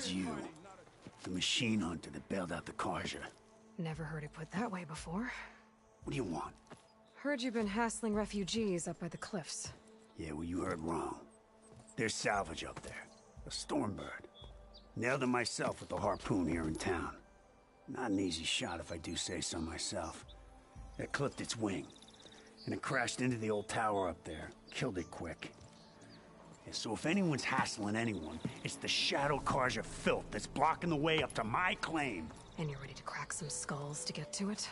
It's you. The machine hunter that bailed out the Carja. Never heard it put that way before. What do you want? Heard you've been hassling refugees up by the cliffs. Yeah, well, you heard wrong. There's salvage up there. A Stormbird. Nailed him myself with the harpoon here in town. Not an easy shot if I do say so myself. It clipped its wing, and it crashed into the old tower up there. Killed it quick. Yeah, so if anyone's hassling anyone, it's the Shadow Carja filth that's blocking the way up to my claim. And you're ready to crack some skulls to get to it?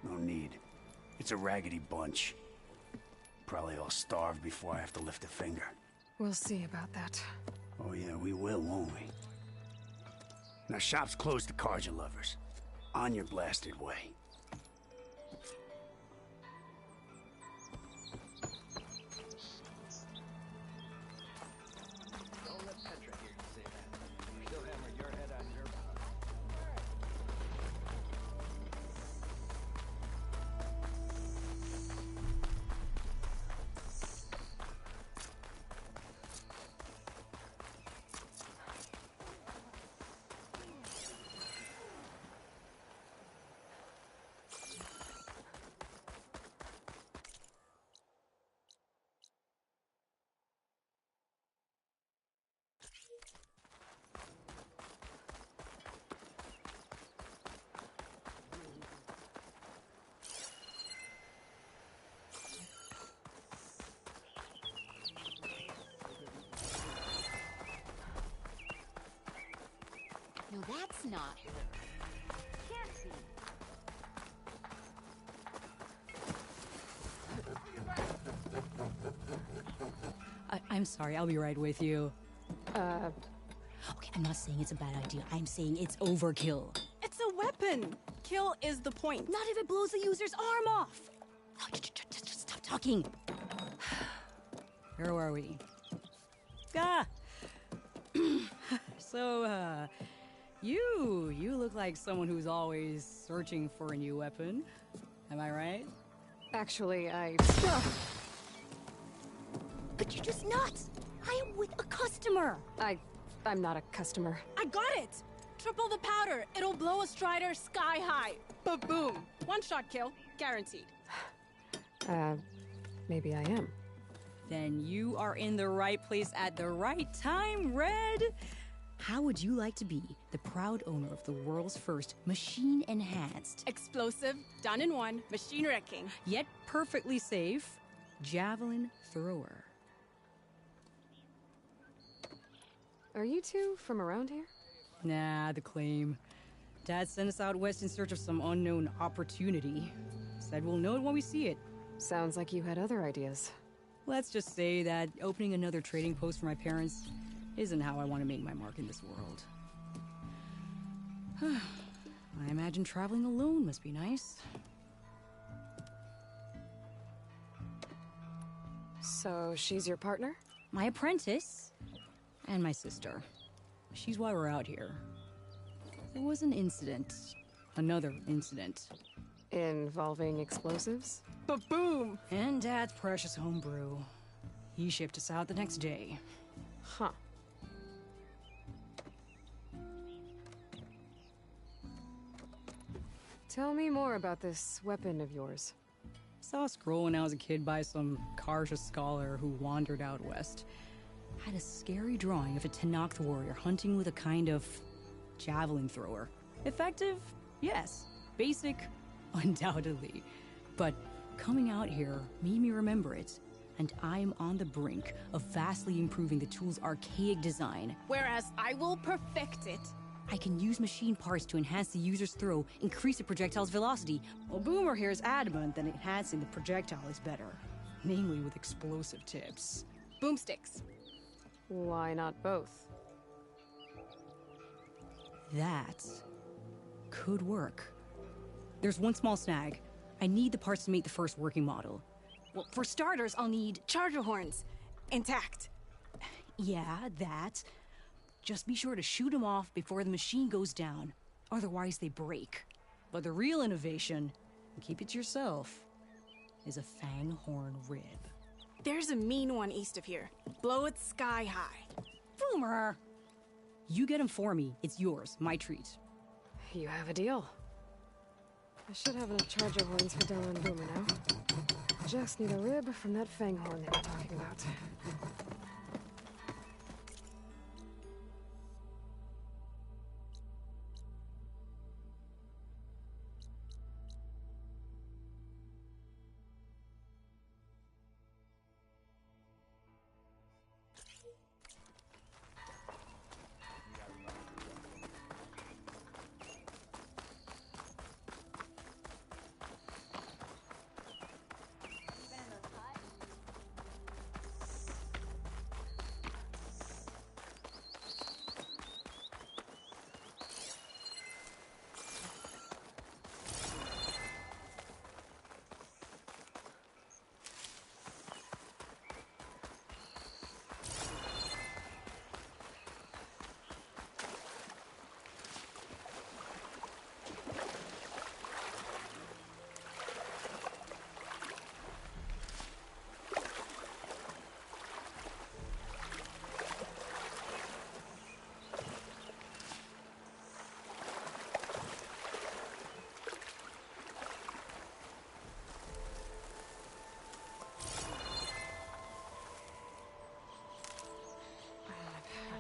No need. It's a raggedy bunch. Probably all starved before I have to lift a finger. We'll see about that. Oh yeah, we will, won't we? Now shop's closed to Carja lovers. On your blasted way. Don't let Petra hear you say that. She'll hammer your head on your No, that's not her. Can't be. I'm sorry, I'll be right with you. Okay, I'm not saying it's a bad idea. I'm saying it's overkill. It's a weapon. Kill is the point. Not if it blows the user's arm off. Oh, just stop talking. Where are we? Ah! So, you look like someone who's always searching for a new weapon. Am I right? Actually, But you're just nuts. I am with a customer. I'm not a customer. I got it. Triple the powder. It'll blow a Strider sky high. Ba-boom. One shot kill. Guaranteed. Maybe I am. Then you are in the right place at the right time, Red. How would you like to be the proud owner of the world's first machine-enhanced, Explosive. Done in one. Machine wrecking. yet perfectly safe, javelin thrower? Are you two from around here? Nah, the claim. Dad sent us out west in search of some unknown opportunity. Said we'll know it when we see it. Sounds like you had other ideas. Let's just say that opening another trading post for my parents isn't how I want to make my mark in this world. I imagine traveling alone must be nice. So she's your partner? My apprentice and my sister. She's why we're out here. There was an incident. Another incident. Involving explosives? Ba-boom. And Dad's precious homebrew. He shipped us out the next day. Huh. Tell me more about this weapon of yours. Saw a scroll when I was a kid by some Karja scholar who wandered out west. Had a scary drawing of a Tenakth warrior hunting with a kind of javelin thrower. Effective? Yes. Basic? Undoubtedly. But coming out here made me remember it, and I'm on the brink of vastly improving the tool's archaic design. Whereas I will perfect it. I can use machine parts to enhance the user's throw, increase the projectile's velocity. Well, Boomer here is adamant that enhancing the projectile is better, namely with explosive tips. Boomsticks. Why not both? That could work. There's one small snag. I need the parts to make the first working model. Well, for starters, I'll need charger horns. Intact. Yeah, that. Just be sure to shoot them off before the machine goes down. Otherwise, they break. But the real innovation, and keep it to yourself, is a fang horn rib. There's a mean one east of here. Blow it sky high. Boomer! You get him for me. It's yours. My treat. You have a deal. I should have enough charger horns for Della and Boomer now. Just need a rib from that fang horn they were talking about.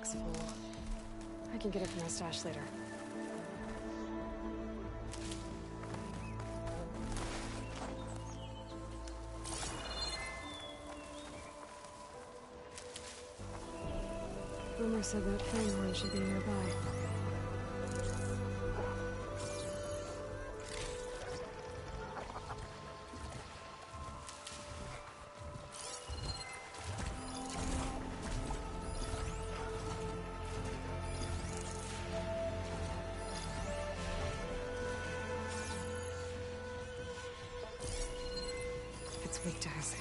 Full. I can get it from my stash later. Boomer said that fanghorn should be nearby. It's weak to acid.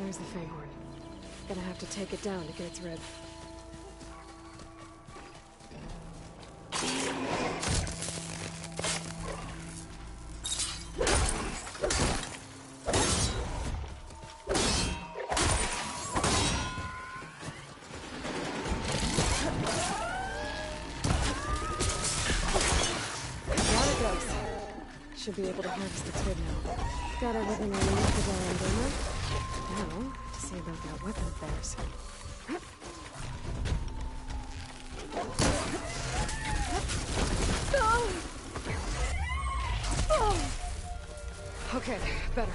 There's the fanghorn. Gonna have to take it down to get its rib. Should be able to harvest its rib now. Got everything I need for Della and Boomer. Now, to see about that weapon of theirs. Okay, better.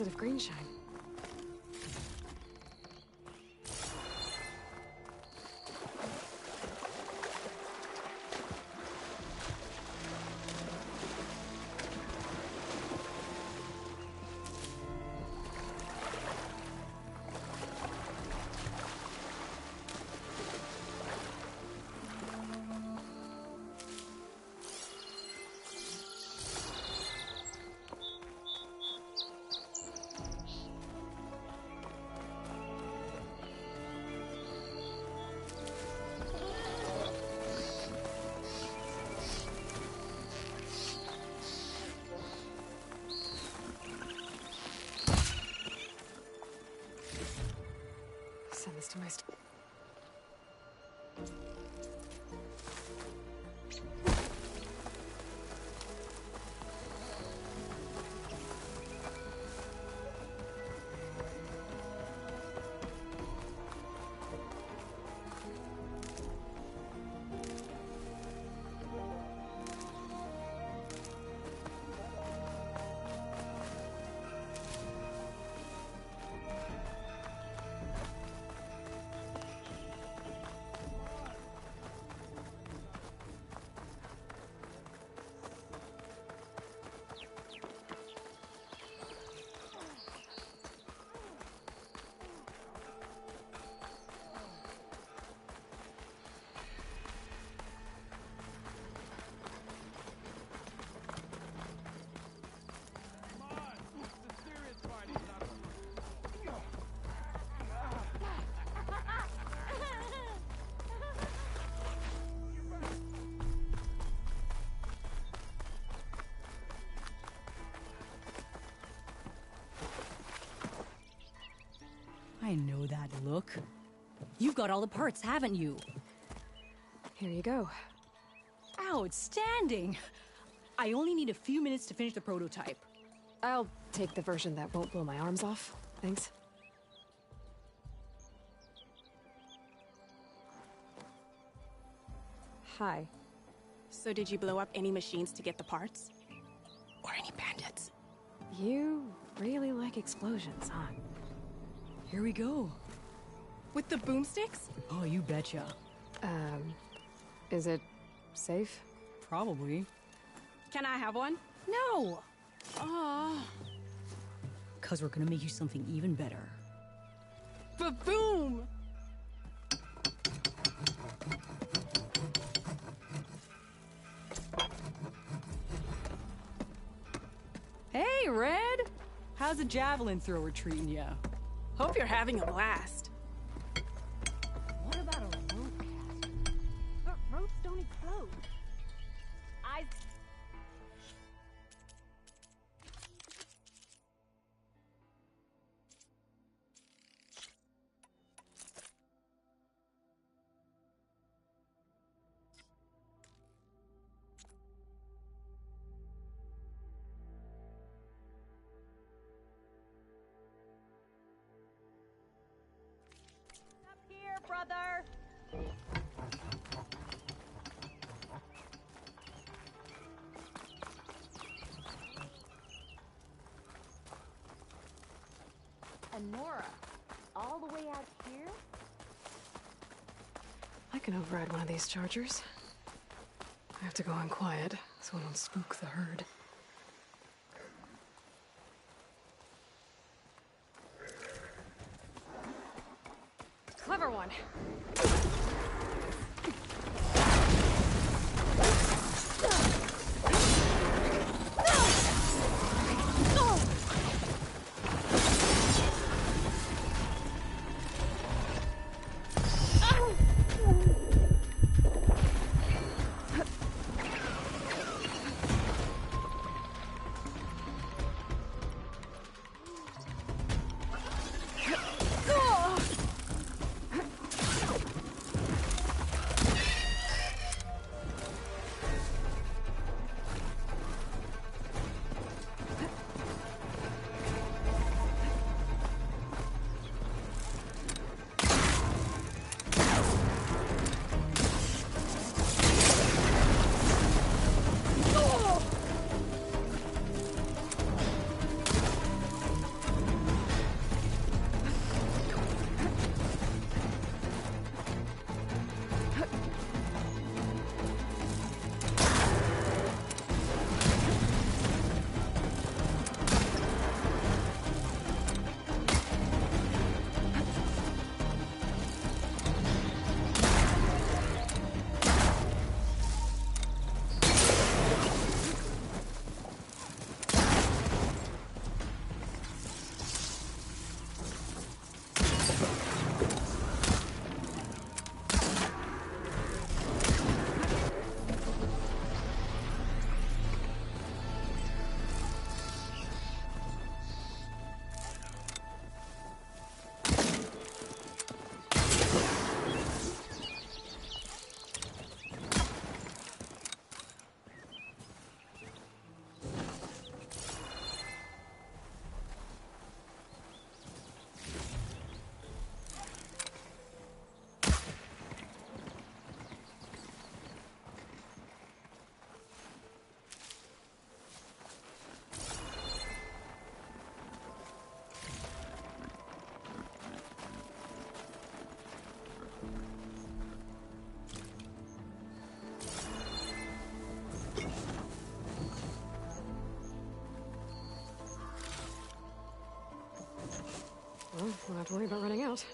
positive green shine. Send this to my I know that look. You've got all the parts, haven't you? Here you go. Outstanding! I only need a few minutes to finish the prototype. I'll take the version that won't blow my arms off. Thanks. Hi. So did you blow up any machines to get the parts? Or any bandits? You really like explosions, huh? Here we go. With the boomsticks? Oh, you betcha. Is it safe? Probably. Can I have one? No! Oh, 'Cause we're gonna make you something even better. ba-boom! Hey, Red! How's a javelin thrower treating ya? Hope you're having a blast. What about a rope caster? But ropes don't explode. Up here, brother. And Nora, all the way out here? I can override one of these chargers. I have to go in quiet, so I don't spook the herd. Clever one. have to worry about running out.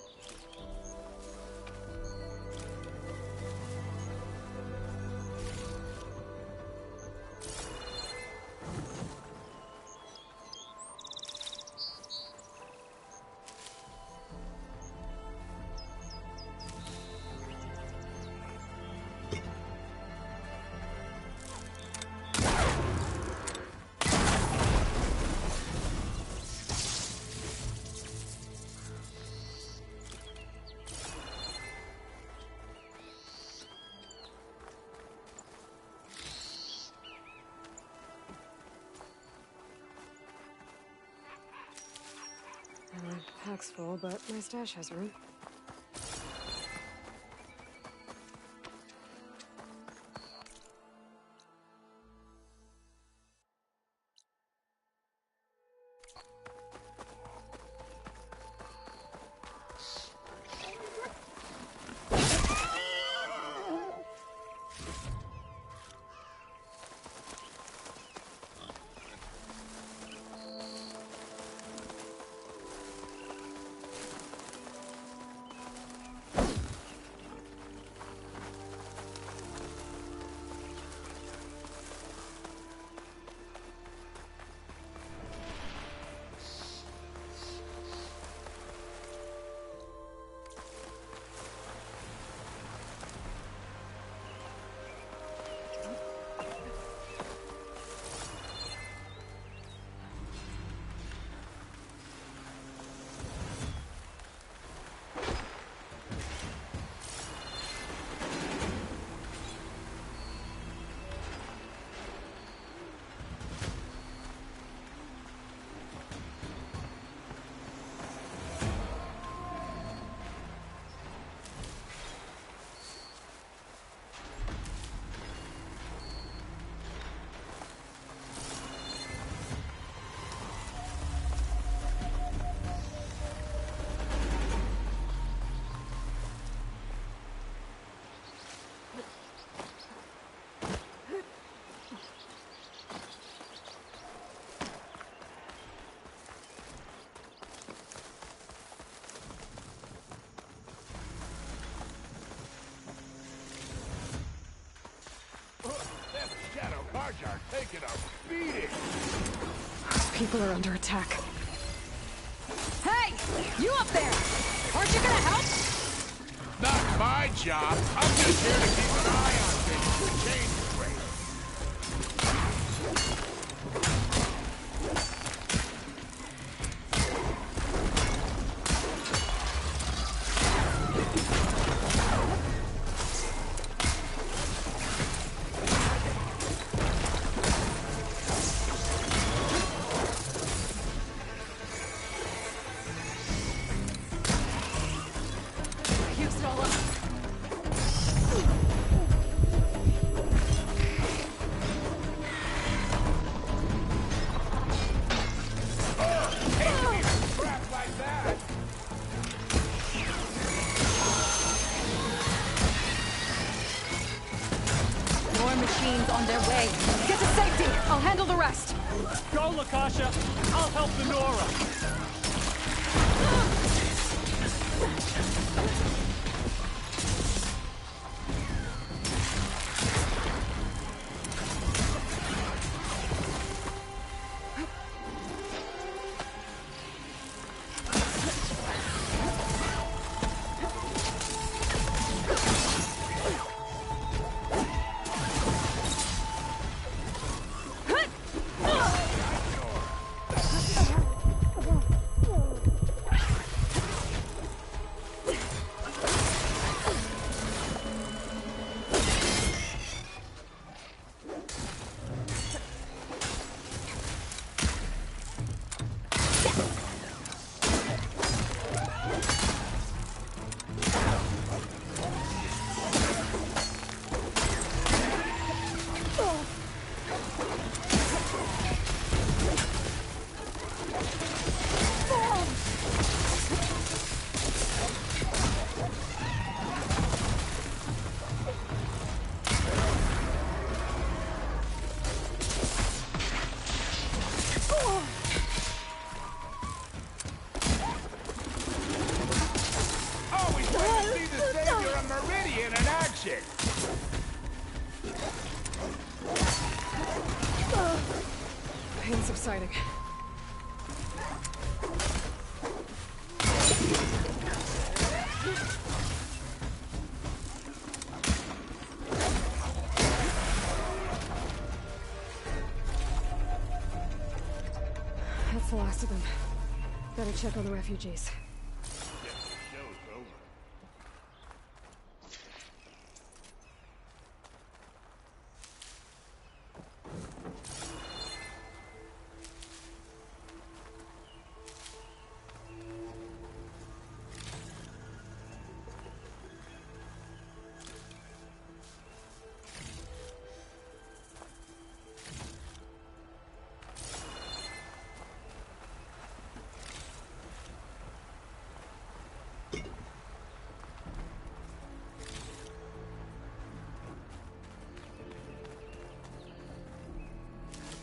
Pack's full, but my stash has room. Shadow Carjar taking a beating! People are under attack. Hey! You up there! Aren't you gonna help? Not my job! I'm just here to keep an eye on things and change the rate. Use it all up. Crap like that! More machines on their way. Get to safety! I'll handle the rest. Go, Lakasha! I'll help the Nora! shit. Pain subsiding. That's the last of them. Better check on the refugees.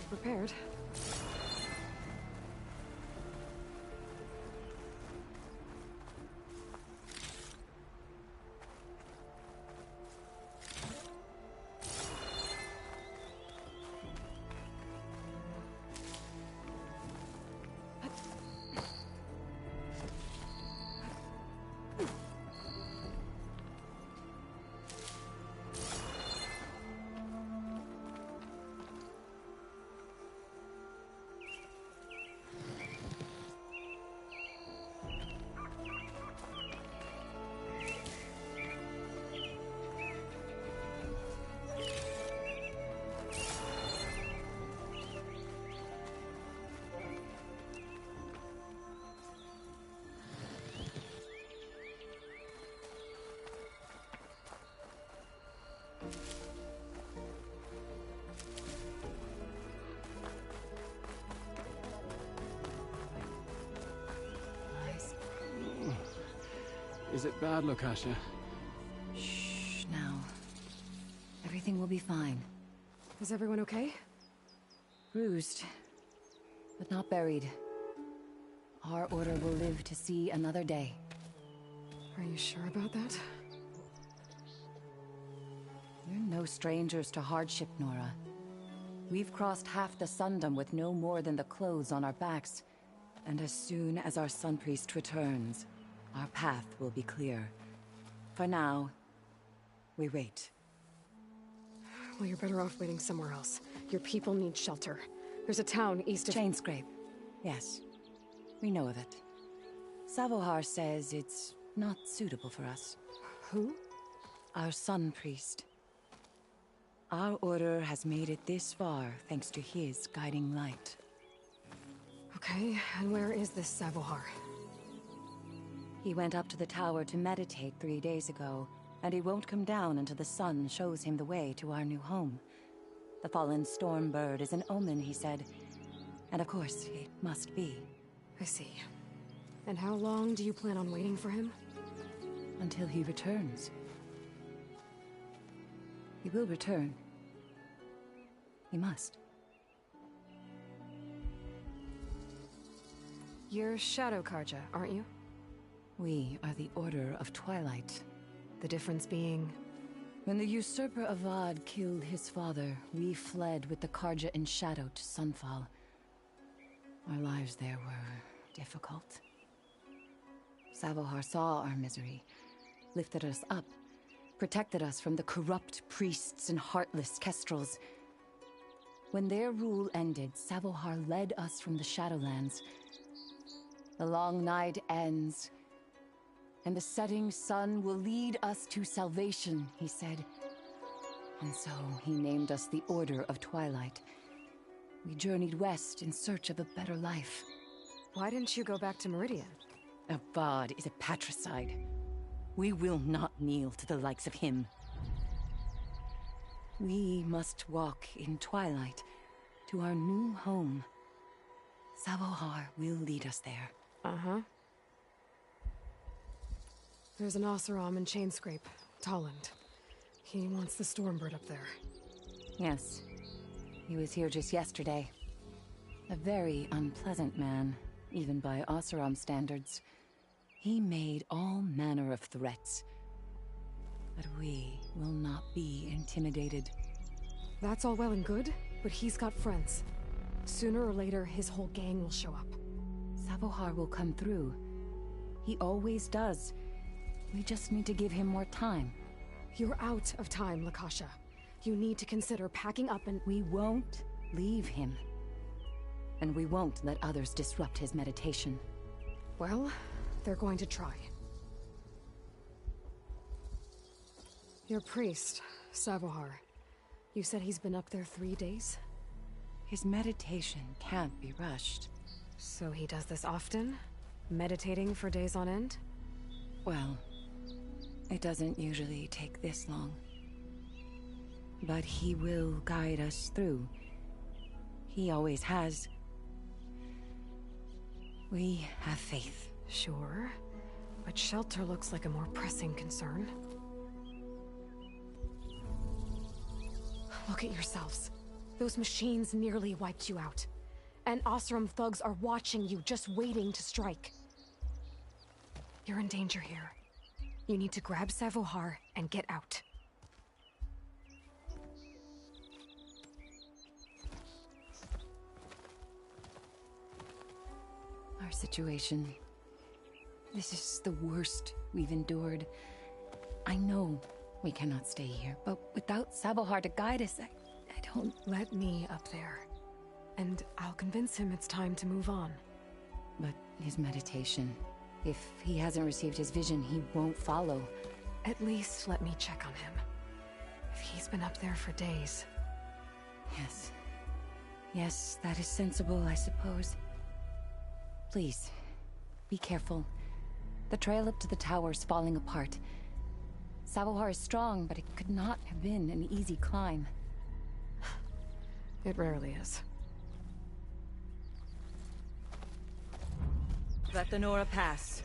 Prepared. Is it bad, Lukasha? Shh, now. Everything will be fine. Is everyone okay? Bruised, but not buried. Our order will live to see another day. Are you sure about that? We're no strangers to hardship, Nora. We've crossed half the Sundom with no more than the clothes on our backs. And as soon as our Sun Priest returns, our path will be clear. For now, we wait. Well, you're better off waiting somewhere else. Your people need shelter. There's a town east of... Chainscrape. Yes. We know of it. Savohar says it's not suitable for us. Who? Our Sun Priest. Our order has made it this far thanks to his guiding light. Okay, and where is this Savohar? He went up to the tower to meditate 3 days ago, and he won't come down until the sun shows him the way to our new home. The fallen storm bird is an omen, he said. And of course, it must be. I see. And how long do you plan on waiting for him? Until he returns. He will return. He must. You're Shadow Karja, aren't you? We are the Order of Twilight. The difference being... When the usurper Avad killed his father, we fled with the Karja in shadow to Sunfall. Our lives there were difficult. Savohar saw our misery, lifted us up, protected us from the corrupt priests and heartless kestrels. When their rule ended, Savohar led us from the Shadowlands. The long night ends, and the setting sun will lead us to salvation, he said. And so he named us the Order of Twilight. We journeyed west in search of a better life. Why didn't you go back to Meridian? Avad is a patricide. We will not kneel to the likes of him. We must walk in twilight to our new home. Savohar will lead us there. Uh-huh. There's an Oseram in Chainscrape, Tolland. He wants the Stormbird up there. Yes. He was here just yesterday. A very unpleasant man, even by Oseram standards. He made all manner of threats. But we will not be intimidated. That's all well and good, but he's got friends. Sooner or later, his whole gang will show up. Savohar will come through. He always does. We just need to give him more time. You're out of time, Lakasha. You need to consider packing up and— We won't leave him. And we won't let others disrupt his meditation. Well, they're going to try. Your priest, Savohar. You said he's been up there 3 days? His meditation can't be rushed. So he does this often? Meditating for days on end? Well, it doesn't usually take this long. But he will guide us through. He always has. We have faith. Sure, but shelter looks like a more pressing concern. Look at yourselves. Those machines nearly wiped you out. And Oseram thugs are watching you, just waiting to strike. You're in danger here. You need to grab Savohar and get out. Our situation. This is the worst we've endured. I know we cannot stay here, but without Savohar to guide us, I don't... Let me up there. And I'll convince him it's time to move on. But his meditation... If he hasn't received his vision, he won't follow. At least let me check on him. If he's been up there for days. Yes. Yes, that is sensible, I suppose. Please, be careful. The trail up to the tower's falling apart. Savohar is strong, but it could not have been an easy climb. It rarely is. Let the Nora pass.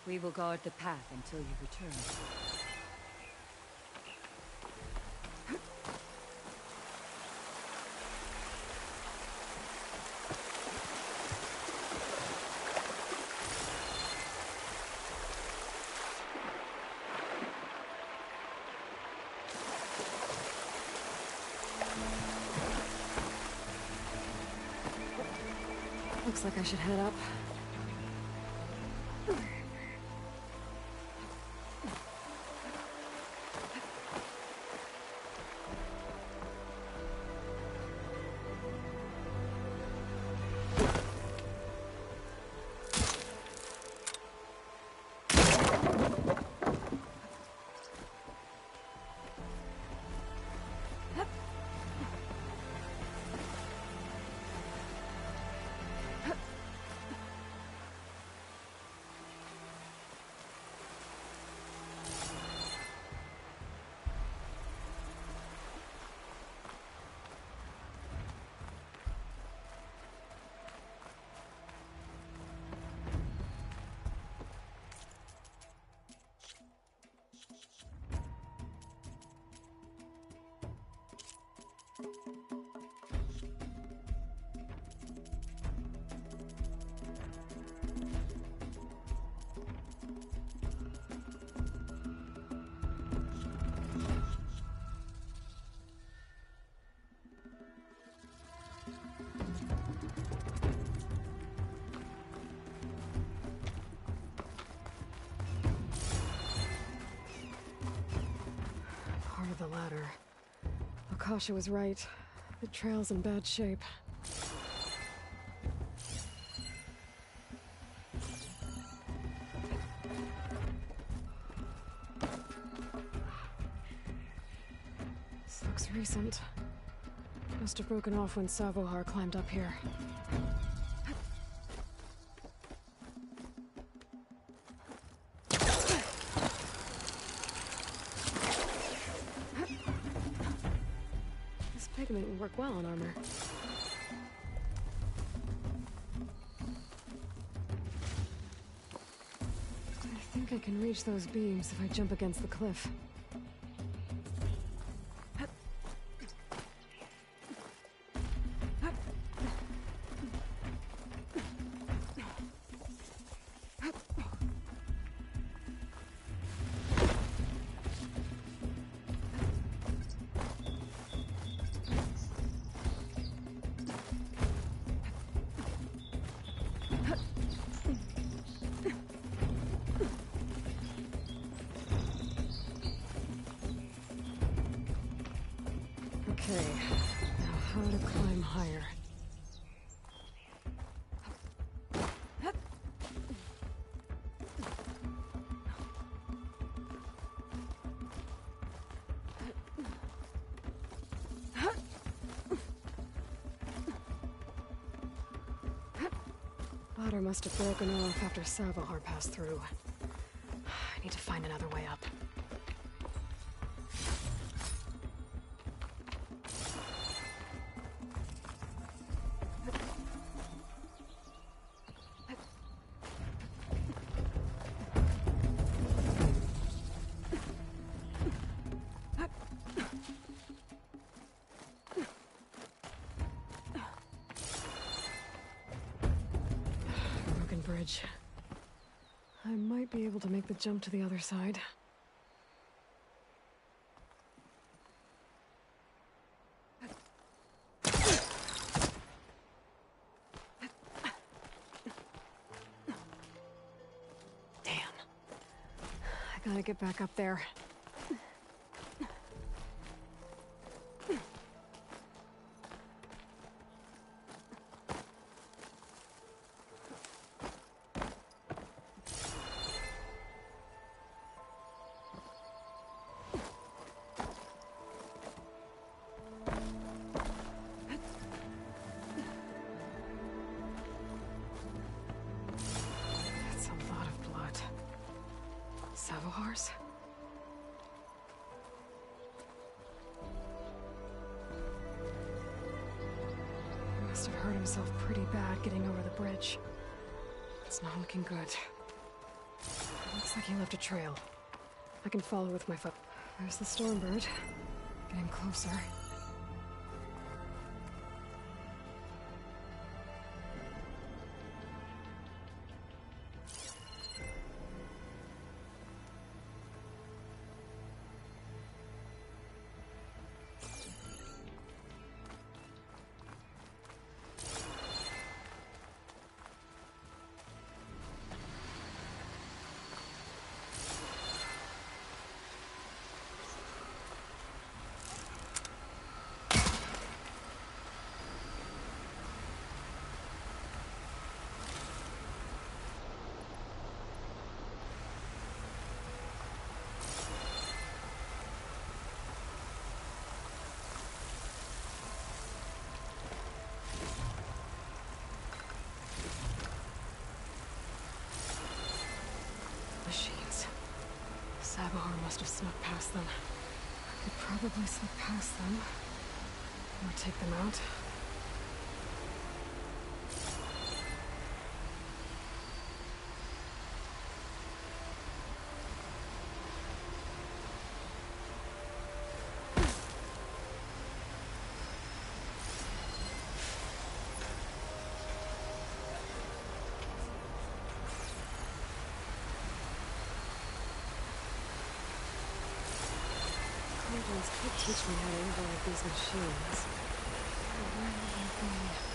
We will guard the path until you return. Looks like I should head up. The ladder. Akasha was right. The trail's in bad shape. This looks recent. Must have broken off when Savohar climbed up here. argument would work well on armor. I think I can reach those beams if I jump against the cliff. Okay, now how to climb higher. Ladder must have broken off after Savahar passed through. I need to find another way up. Bridge. I might be able to make the jump to the other side. Damn. I gotta get back up there. Savohars? He must have hurt himself pretty bad getting over the bridge. It's not looking good. Looks like he left a trail. I can follow with my foot. There's the Stormbird. Getting closer. Machines. Savahar must have snuck past them. I could probably slip past them. Or take them out. Cleveland's could teach me how to override these machines. But where would I be?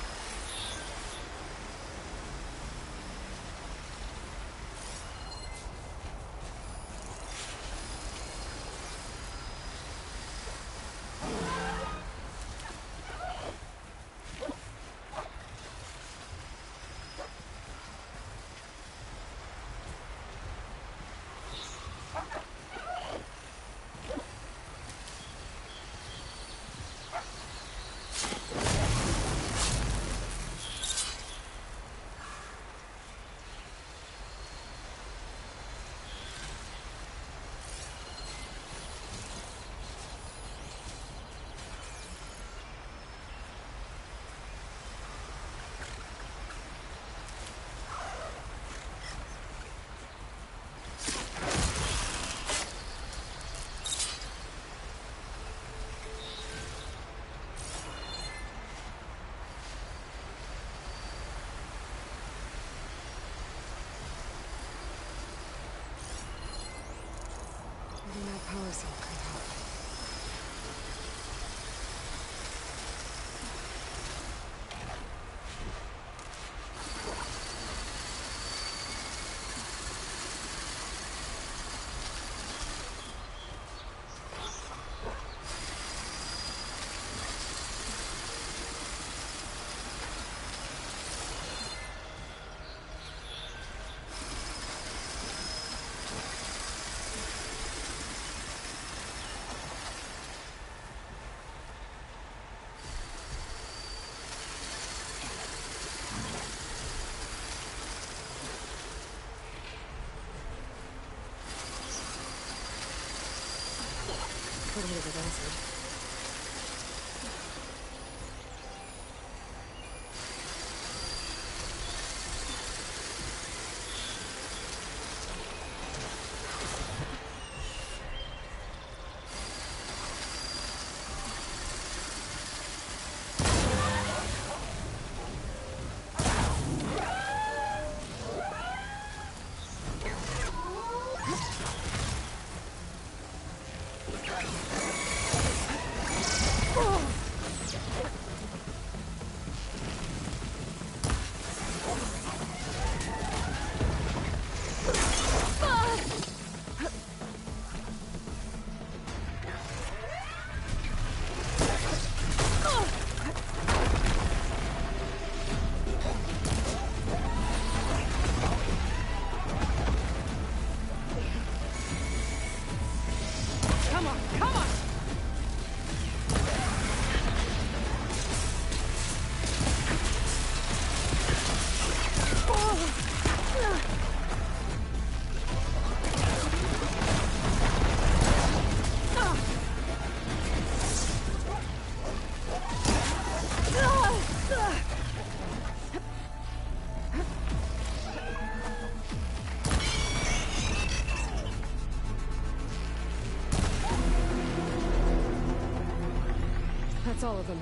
power cell could help. A little bit of acid. That's all of them.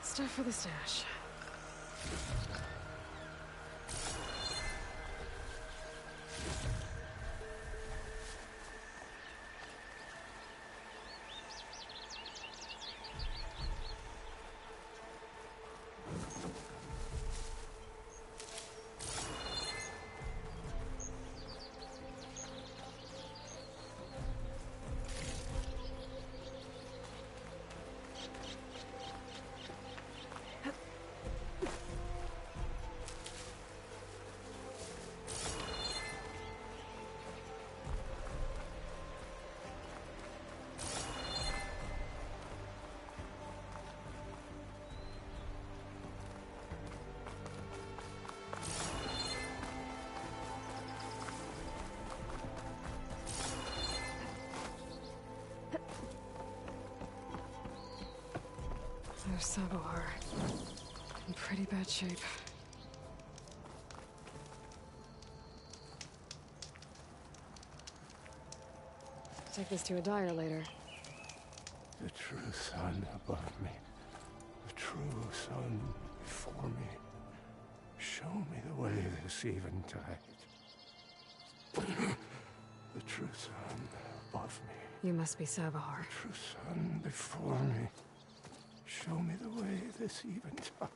Stuff for the stash. There's Sabohar. In pretty bad shape. Take this to a dyer later. The true sun above me. The true sun before me. Show me the way this eventide. The true sun above me. You must be Sabohar. The true sun before me. Show me the way this eventide.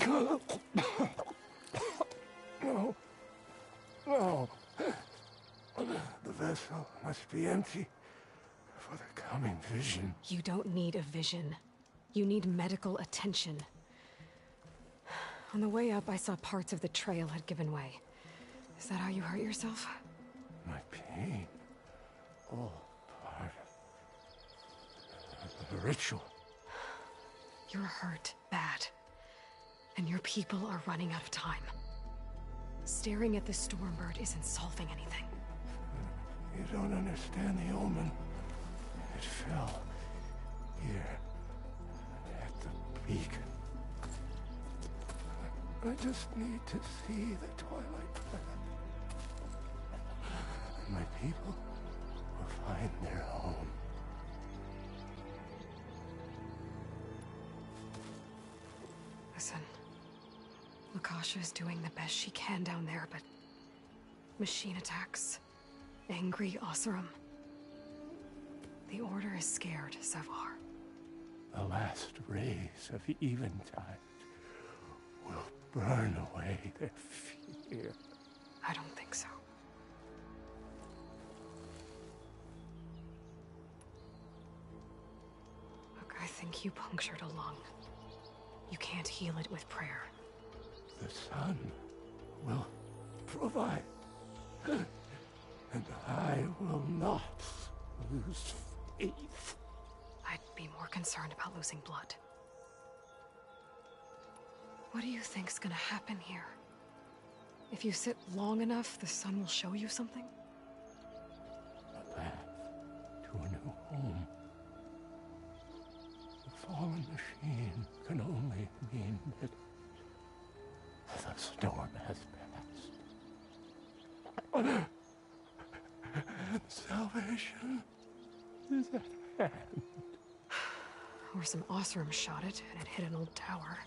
No. No. The vessel must be empty for the coming vision. You don't need a vision. You need medical attention. On the way up, I saw parts of the trail had given way. Is that how you hurt yourself? My pain. All part of the ritual. You're hurt bad. And your people are running out of time. Staring at the Stormbird isn't solving anything. You don't understand the omen. It fell here at the beacon. I just need to see the Twilight Path. And my people will find their home. Listen, Lakasha is doing the best she can down there, but machine attacks, angry Oseram. The Order is scared, Savar. The last rays of Eventide will burn away their fear. I don't think so. Look, I think you punctured a lung. You can't heal it with prayer. The sun will provide. And I will not lose faith. I'd be more concerned about losing blood. What do you think's gonna happen here? If you sit long enough, the sun will show you something? A path to a new home. The fallen machine can only mean that the storm has passed. And salvation is at hand. Or some Oseram shot it, and it hit an old tower.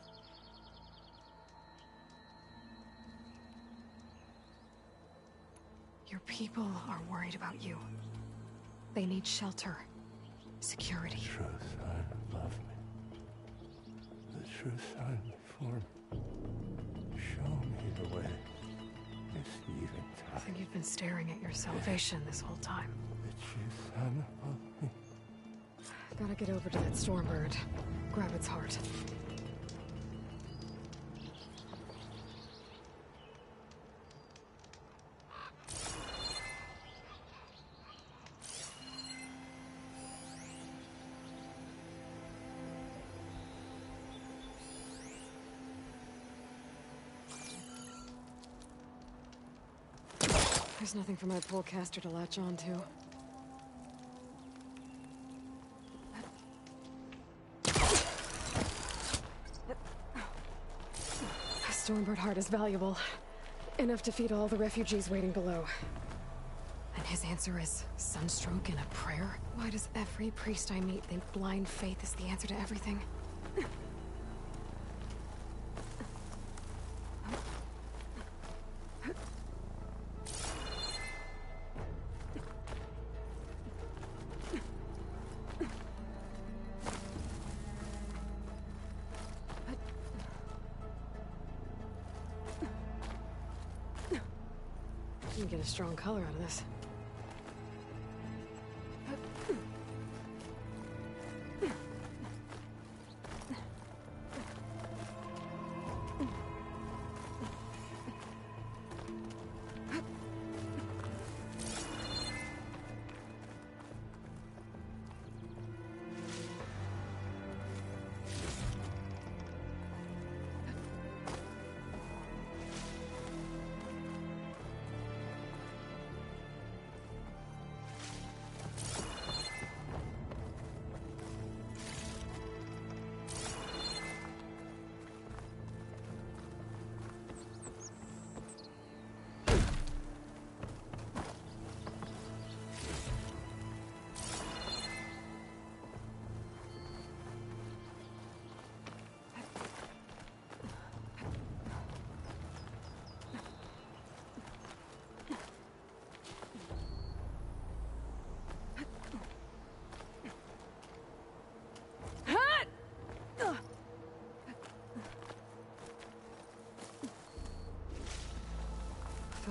Your people are worried about you. They need shelter, security. The true son love me. The true son before me. Show me the way. This eventide. I think you've been staring at your salvation this whole time. The true son of me. Gotta get over to that Stormbird. Grab its heart. There's nothing for my polecaster to latch on to. A Stormbird heart is valuable. Enough to feed all the refugees waiting below. And his answer is sunstroke and a prayer? Why does every priest I meet think blind faith is the answer to everything? You can get a strong color out of this.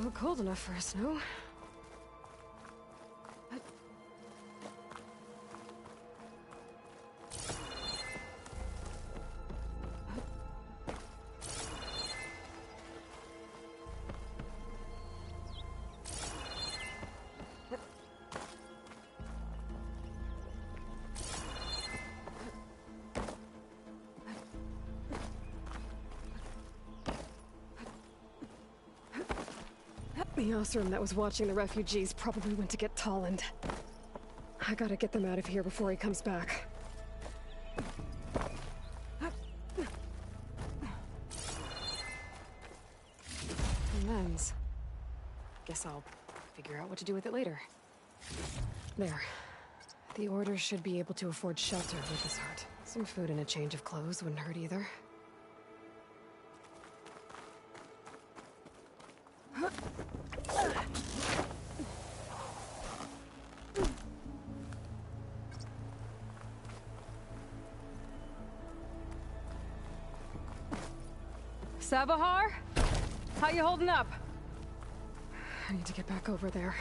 Felt cold enough for a snow. The Osram that was watching the refugees probably went to get Tolland. I gotta get them out of here before he comes back. Lens. Guess I'll figure out what to do with it later. There. The Order should be able to afford shelter with this heart. Some food and a change of clothes wouldn't hurt either. Savahar? How you holding up? I need to get back over there.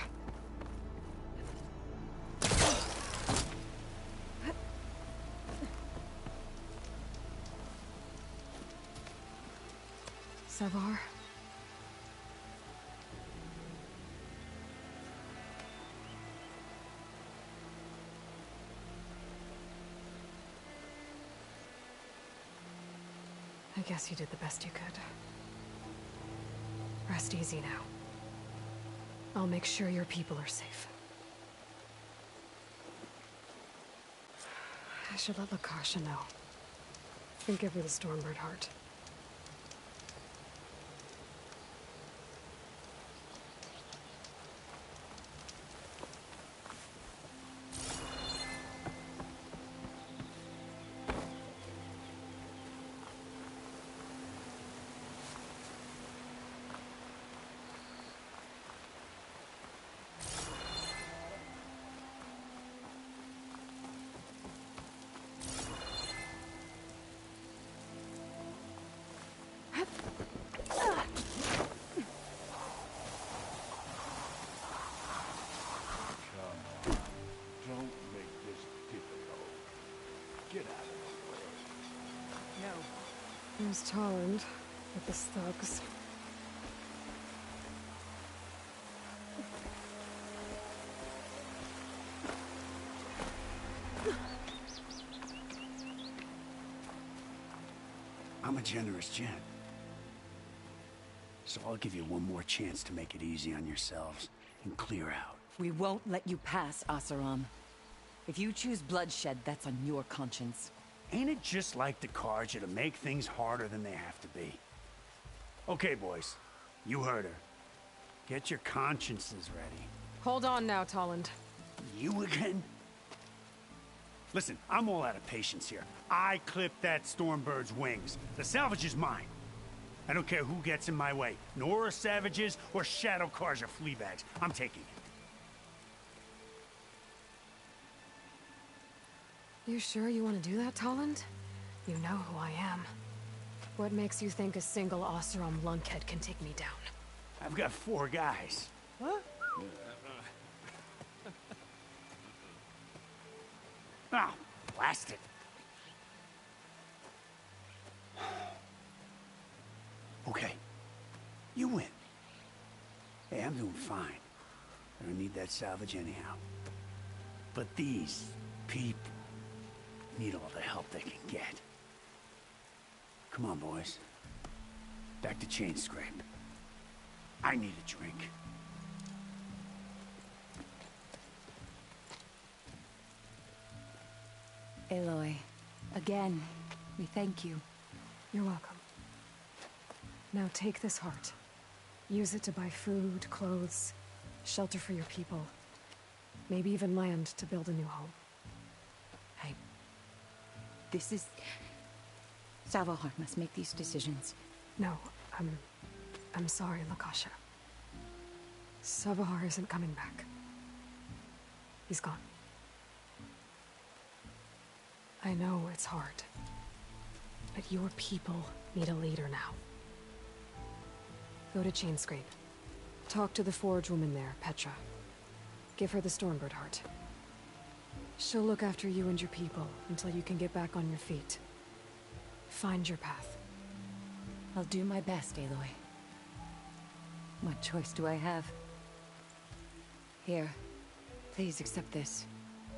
Savar? I guess you did the best you could. Rest easy now. I'll make sure your people are safe. I should let Lakasha know. And give her the Stormbird heart. There's Tolland with his thugs. I'm a generous gent. So I'll give you one more chance to make it easy on yourselves and clear out. We won't let you pass, Oseram. If you choose bloodshed, that's on your conscience. Ain't it just like the Carja to make things harder than they have to be? Okay, boys. You heard her. Get your consciences ready. Hold on now, Tolland. You again? Listen, I'm all out of patience here. I clipped that Stormbird's wings. The salvage is mine. I don't care who gets in my way. Nora savages or Shadow Carja fleabags. I'm taking it. You sure you want to do that, Tolland? You know who I am. What makes you think a single Oseram lunkhead can take me down? I've got 4 guys. What? Oh, blast it. Okay. You win. Hey, I'm doing fine. I don't need that salvage anyhow. But these people need all the help they can get. Come on, boys. Back to Chainscrape. I need a drink. Aloy, again, we thank you. You're welcome. Now take this heart. Use it to buy food, clothes, shelter for your people. Maybe even land to build a new home. This is... Savahar must make these decisions. No, I'm sorry, Lakasha. Savahar isn't coming back. He's gone. I know it's hard, but your people need a leader now. Go to Chainscrape. Talk to the forge woman there, Petra. Give her the Stormbird heart. She'll look after you and your people until you can get back on your feet. Find your path. I'll do my best, Aloy. What choice do I have? Here, please accept this.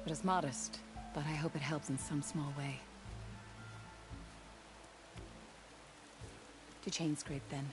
It is modest, but I hope it helps in some small way. To Chainscrape, then.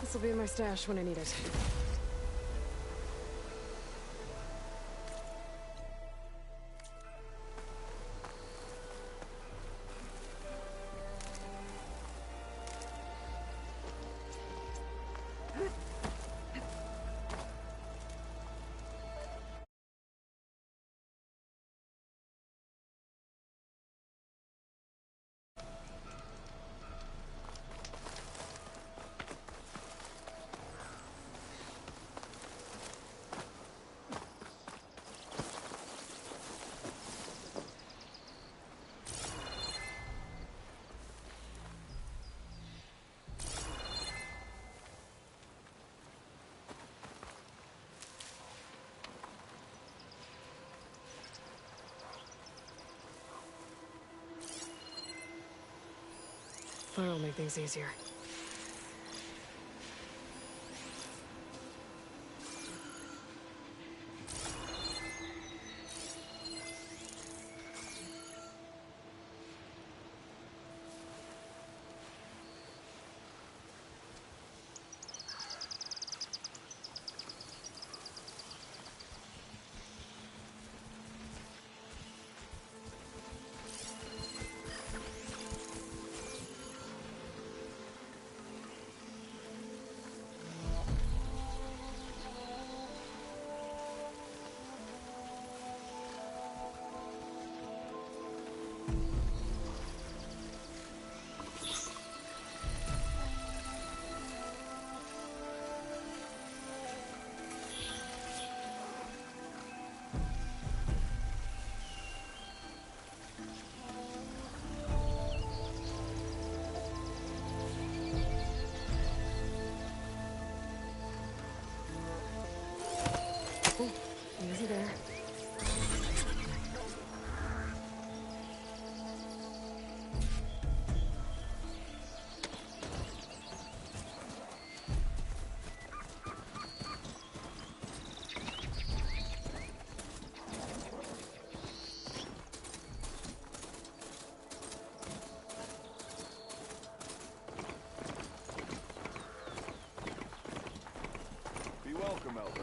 This'll be in my stash when I need it. Fire'll make things easier. Easy there. Be welcome, Elven.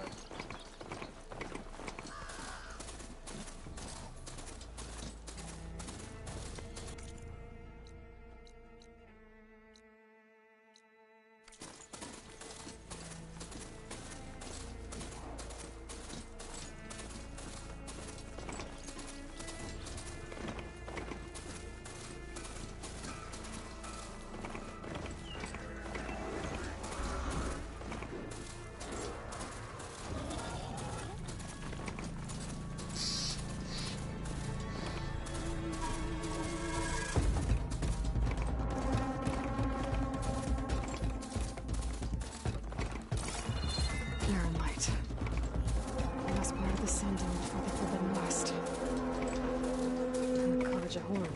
Iron light. Last part of the sun dome before the Forbidden West. And the Carja horn.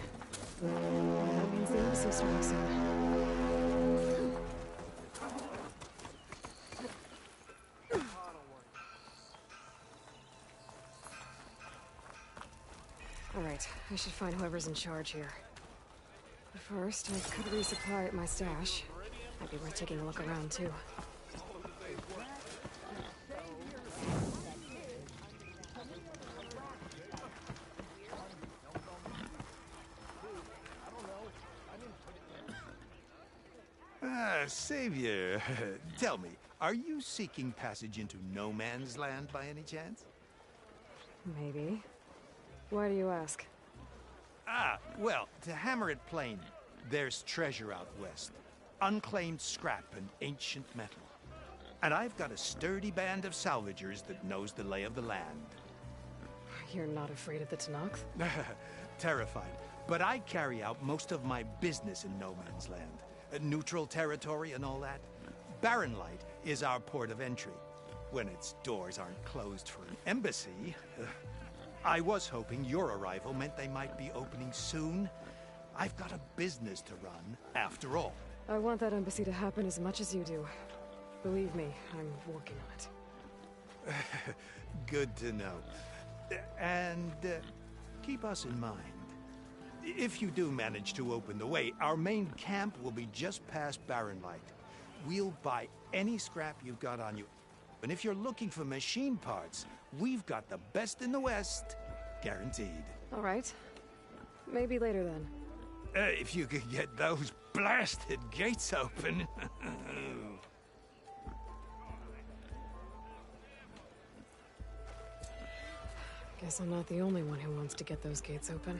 That means the episode starting soon. Alright, I should find whoever's in charge here. But first, I could resupply at my stash. Might be worth taking a look around, too. Savior, tell me, are you seeking passage into no man's land by any chance? Maybe. Why do you ask? Well, to hammer it plain, there's treasure out west. Unclaimed scrap and ancient metal. And I've got a sturdy band of salvagers that knows the lay of the land. You're not afraid of the Tenakth? Terrified. But I carry out most of my business in no man's land. Neutral territory and all that. Barren Light is our port of entry. When its doors aren't closed for an embassy. I was hoping your arrival meant they might be opening soon. I've got a business to run, after all. I want that embassy to happen as much as you do. Believe me, I'm working on it. Good to know. And keep us in mind. If you do manage to open the way, our main camp will be just past Barren Light. We'll buy any scrap you've got on you. And if you're looking for machine parts, we've got the best in the West. Guaranteed. All right. Maybe later then. If you could get those blasted gates open. Guess I'm not the only one who wants to get those gates open.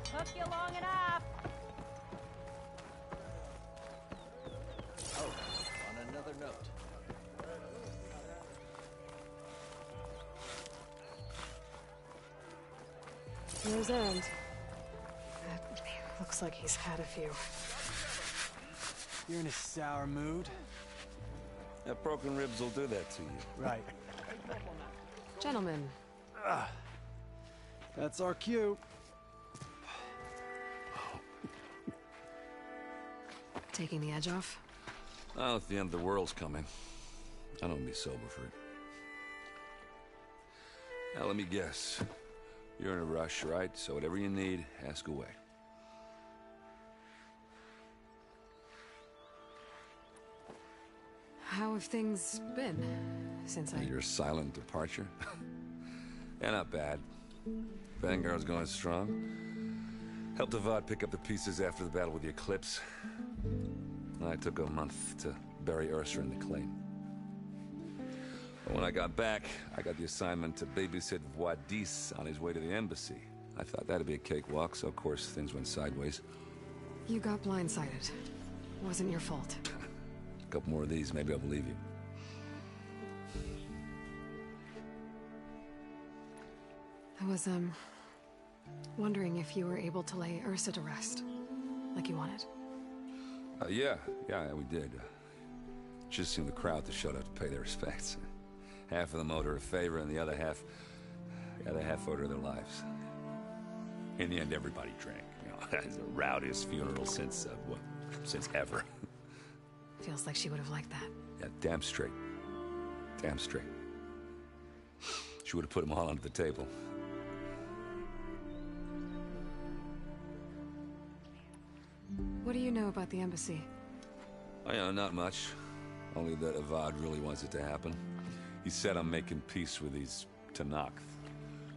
Took you long enough. Oh, on another note. There's Erend. Looks like he's had a few. You're in a sour mood. That broken ribs will do that to you. Right. Gentlemen. That's our cue. Taking the edge off? Well, if the end of the world's coming, I don't be sober for it. Now, let me guess. You're in a rush, right? So whatever you need, ask away. How have things been since Your silent departure? Yeah, not bad. Vanguard's going strong. Helped Avad pick up the pieces after the battle with the Eclipse. I took a month to bury Ursa in the claim. But when I got back, I got the assignment to babysit Wadis on his way to the embassy. I thought that'd be a cakewalk, so of course things went sideways. You got blindsided. Wasn't your fault. A couple more of these, maybe I'll believe you. I was, wondering if you were able to lay Ursa to rest, like you wanted. Yeah, we did. Just seemed the crowd that showed up to pay their respects. Half of them owed her a favor, and the other half owed her their lives. In the end, everybody drank. You know, it's the rowdiest funeral since ever. Feels like she would have liked that. Yeah, damn straight. Damn straight. She would have put them all under the table. What do you know about the embassy? Oh, yeah, not much. Only that Avad really wants it to happen. He said I'm making peace with these Tenakth.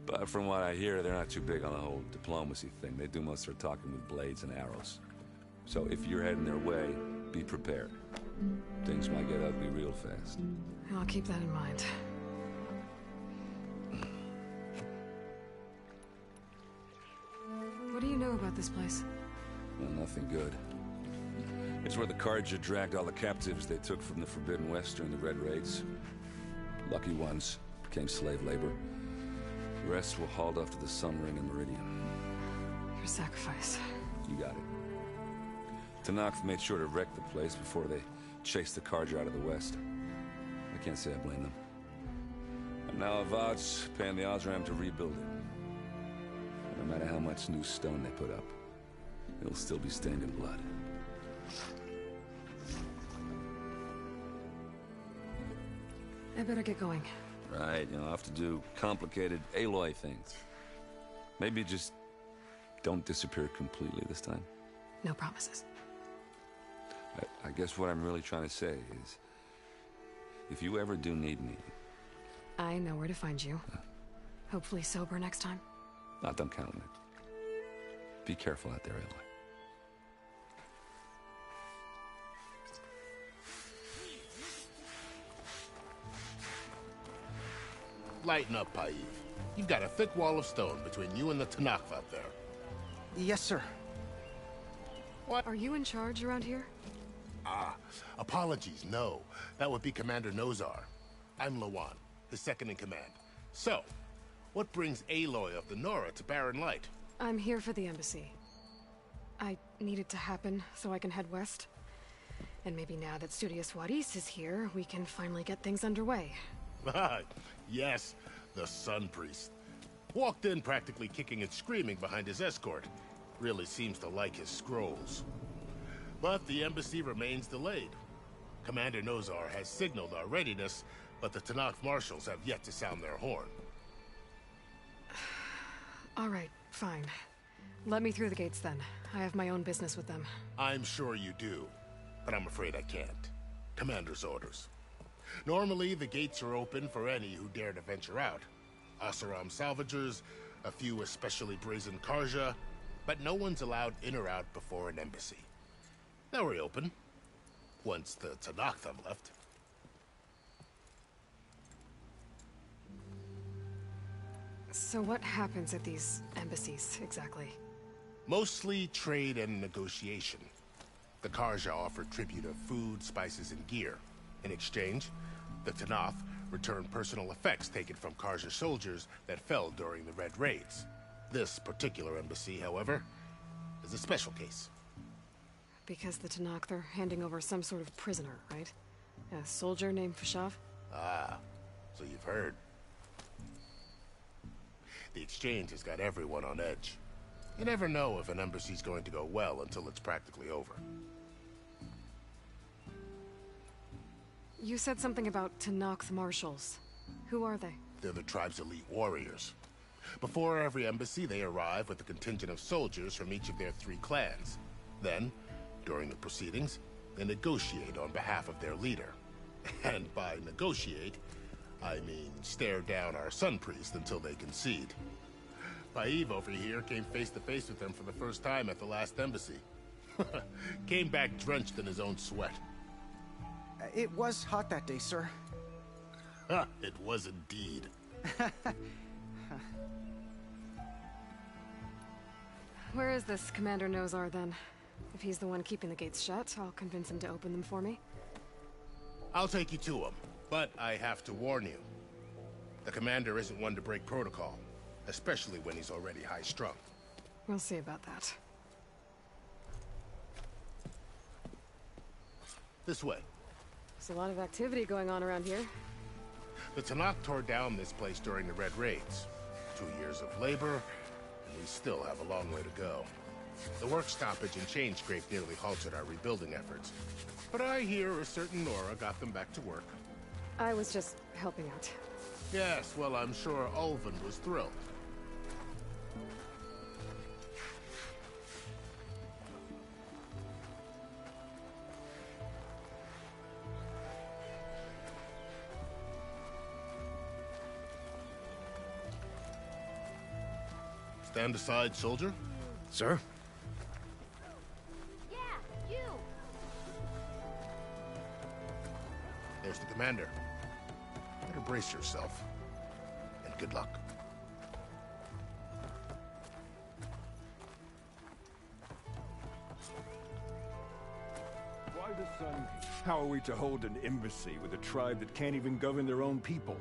But from what I hear, they're not too big on the whole diplomacy thing. They do most of their talking with blades and arrows. So if you're heading their way, be prepared. Things might get ugly real fast. I'll keep that in mind. What do you know about this place? Well, nothing good. It's where the Carja dragged all the captives they took from the Forbidden West during the Red Raids. Lucky ones became slave labor. The rest were hauled off to the Sun Ring and Meridian. Your sacrifice. You got it. Tenakth made sure to wreck the place before they chased the Carja out of the West. I can't say I blame them. And now Avad's paying the Osram to rebuild it. And no matter how much new stone they put up, it'll still be stained in blood. I better get going. Right, I'll have to do complicated Aloy things. Maybe just don't disappear completely this time. No promises. I guess what I'm really trying to say is, if you ever do need me... I know where to find you. Hopefully sober next time. Don't count on it. Be careful out there, Aloy. Lighten up, Paiv. You've got a thick wall of stone between you and the Tenakth out there. Yes, sir. What? Are you in charge around here? Apologies, no. That would be Commander Nozar. I'm Lawan, his second in command. So, what brings Aloy of the Nora to Barren Light? I'm here for the embassy. I need it to happen so I can head west. And maybe now that Studious Juarez is here, we can finally get things underway. Yes, the Sun Priest. Walked in practically kicking and screaming behind his escort. Really seems to like his scrolls. But the embassy remains delayed. Commander Nozar has signaled our readiness, but the Tenakth marshals have yet to sound their horn. All right, fine. Let me through the gates then. I have my own business with them. I'm sure you do, but I'm afraid I can't. Commander's orders. Normally, the gates are open for any who dare to venture out. Oseram salvagers, a few especially brazen Carja, but no one's allowed in or out before an embassy. Now we're open, once the Tenakth have left. So what happens at these embassies, exactly? Mostly trade and negotiation. The Carja offer tribute of food, spices, and gear. In exchange, the Tenakth return personal effects taken from Carja soldiers that fell during the Red Raids. This particular embassy, however, is a special case. Because the Tenakth are handing over some sort of prisoner, right? A soldier named Fashav? So you've heard. The exchange has got everyone on edge. You never know if an embassy's going to go well until it's practically over. You said something about Tenakth marshals. Who are they? They're the tribe's elite warriors. Before every embassy, they arrive with a contingent of soldiers from each of their 3 clans. Then, during the proceedings, they negotiate on behalf of their leader. And by negotiate, I mean stare down our Sun Priest until they concede. Paiv over here came face to face with them for the first time at the last embassy. Came back drenched in his own sweat. It was hot that day, sir. It was indeed. Where is this Commander Nozar, then? If he's the one keeping the gates shut, I'll convince him to open them for me. I'll take you to him, but I have to warn you. The commander isn't one to break protocol, especially when he's already high-strung. We'll see about that. This way. There's a lot of activity going on around here. The Tenakth tore down this place during the Red Raids. 2 years of labor, and we still have a long way to go. The work stoppage and chain scrape nearly halted our rebuilding efforts. But I hear a certain Nora got them back to work. I was just helping out. Yes, well, I'm sure Ulvin was thrilled. Stand aside, soldier. Sir? Yeah, you! There's the commander. Better brace yourself. And good luck. son, how are we to hold an embassy with a tribe that can't even govern their own people?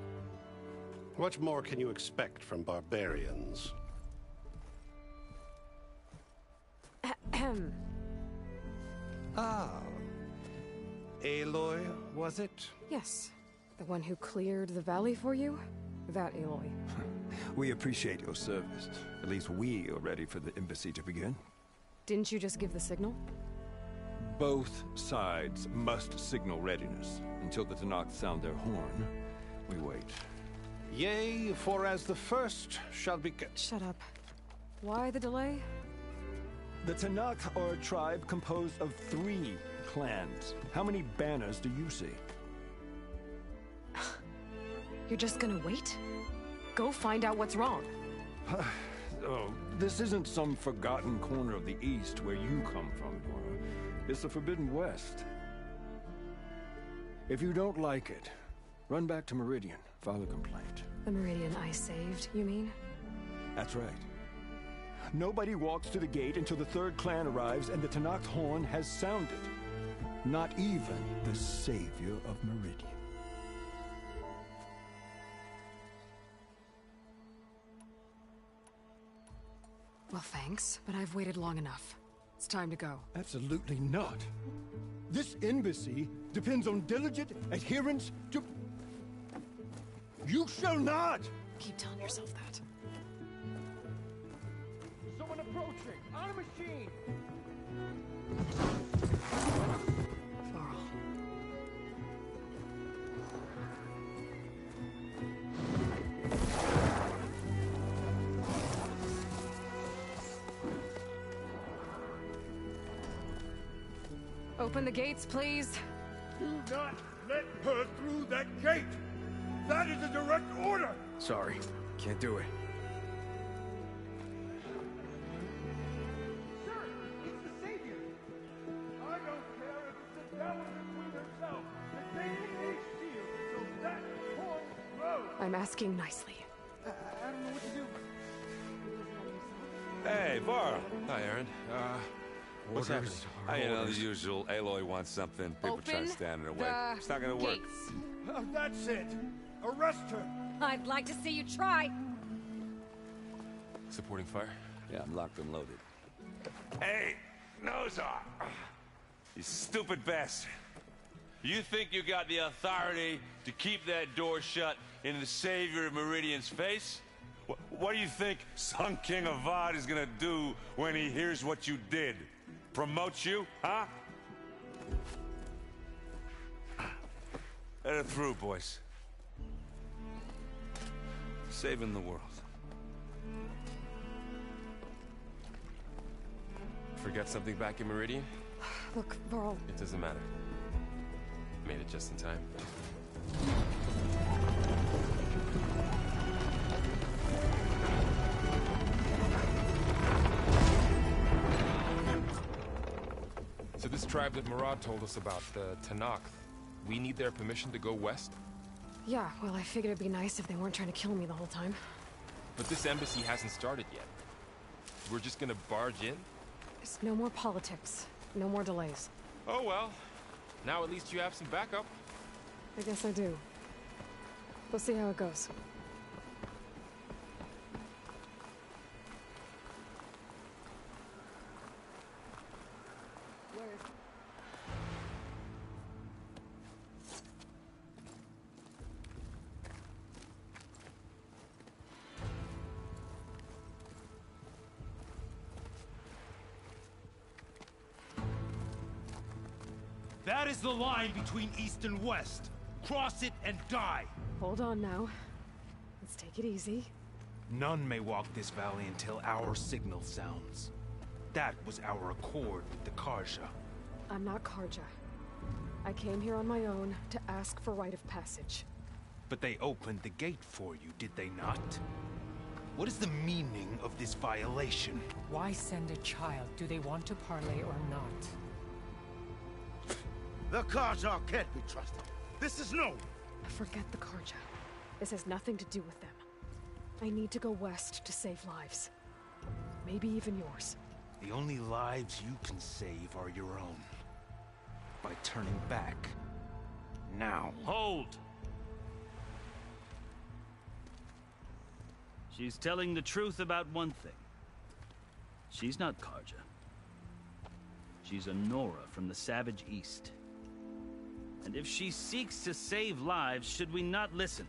What more can you expect from barbarians? Ahem. Ah. Aloy, was it? Yes. The one who cleared the valley for you? That Aloy. We appreciate your service. At least we are ready for the embassy to begin. Didn't you just give the signal? Both sides must signal readiness. Until the Tenakth sound their horn, we wait. Yea, for as the first shall be... Shut up. Why the delay? The Tenakth are a tribe composed of 3 clans. How many banners do you see? You're just gonna wait? Go find out what's wrong. Oh, this isn't some forgotten corner of the East where you come from, Nora. It's the Forbidden West. If you don't like it, run back to Meridian, file a complaint. The Meridian I saved, you mean? That's right. Nobody walks to the gate until the 3rd clan arrives and the Tenakth horn has sounded. Not even the savior of Meridian. Well, thanks, but I've waited long enough. It's time to go. Absolutely not. This embassy depends on diligent adherence to... You shall not! Keep telling yourself that. Someone approaching! On a machine! Varl. Open the gates, please. Do not let her through that gate! That is a direct order! Sorry, can't do it. Sir, it's the Savior! I don't care if it's the devil between herself. The gate is sealed, so that horn blows! I'm asking nicely. I don't know what to do. Hey, Varl. Hi, Aaron. What's happening? You know, the usual. Aloy wants something. People try to stand in her way. It's not gonna work. That's it! Arrest her! I'd like to see you try. Supporting fire? Yeah, I'm locked and loaded. Hey, Nozar! You stupid bastard. You think you got the authority to keep that door shut in the savior of Meridian's face? What do you think Sun King Avad is gonna do when he hears what you did? Promote you, huh? Let her through, boys. Saving the world. Forget something back in Meridian? Look, Varl. It doesn't matter. Made it just in time. So this tribe that Murad told us about, the Tenakth, we need their permission to go west? Yeah, well, I figured it'd be nice if they weren't trying to kill me the whole time. But this embassy hasn't started yet. We're just gonna barge in? There's no more politics. No more delays. Oh well. Now at least you have some backup. I guess I do. We'll see how it goes. That is the line between East and West. Cross it and die. Hold on now. Let's take it easy. None may walk this valley until our signal sounds. That was our accord with the Karja. I'm not Karja. I came here on my own to ask for rite of passage. But they opened the gate for you, did they not? What is the meaning of this violation? Why send a child? Do they want to parley or not? The Karja can't be trusted. This is known. Forget the Karja. This has nothing to do with them. I need to go west to save lives. Maybe even yours. The only lives you can save are your own. by turning back. Now. Hold! She's telling the truth about one thing. She's not Carja. She's a Nora from the Savage East. And if she seeks to save lives, should we not listen?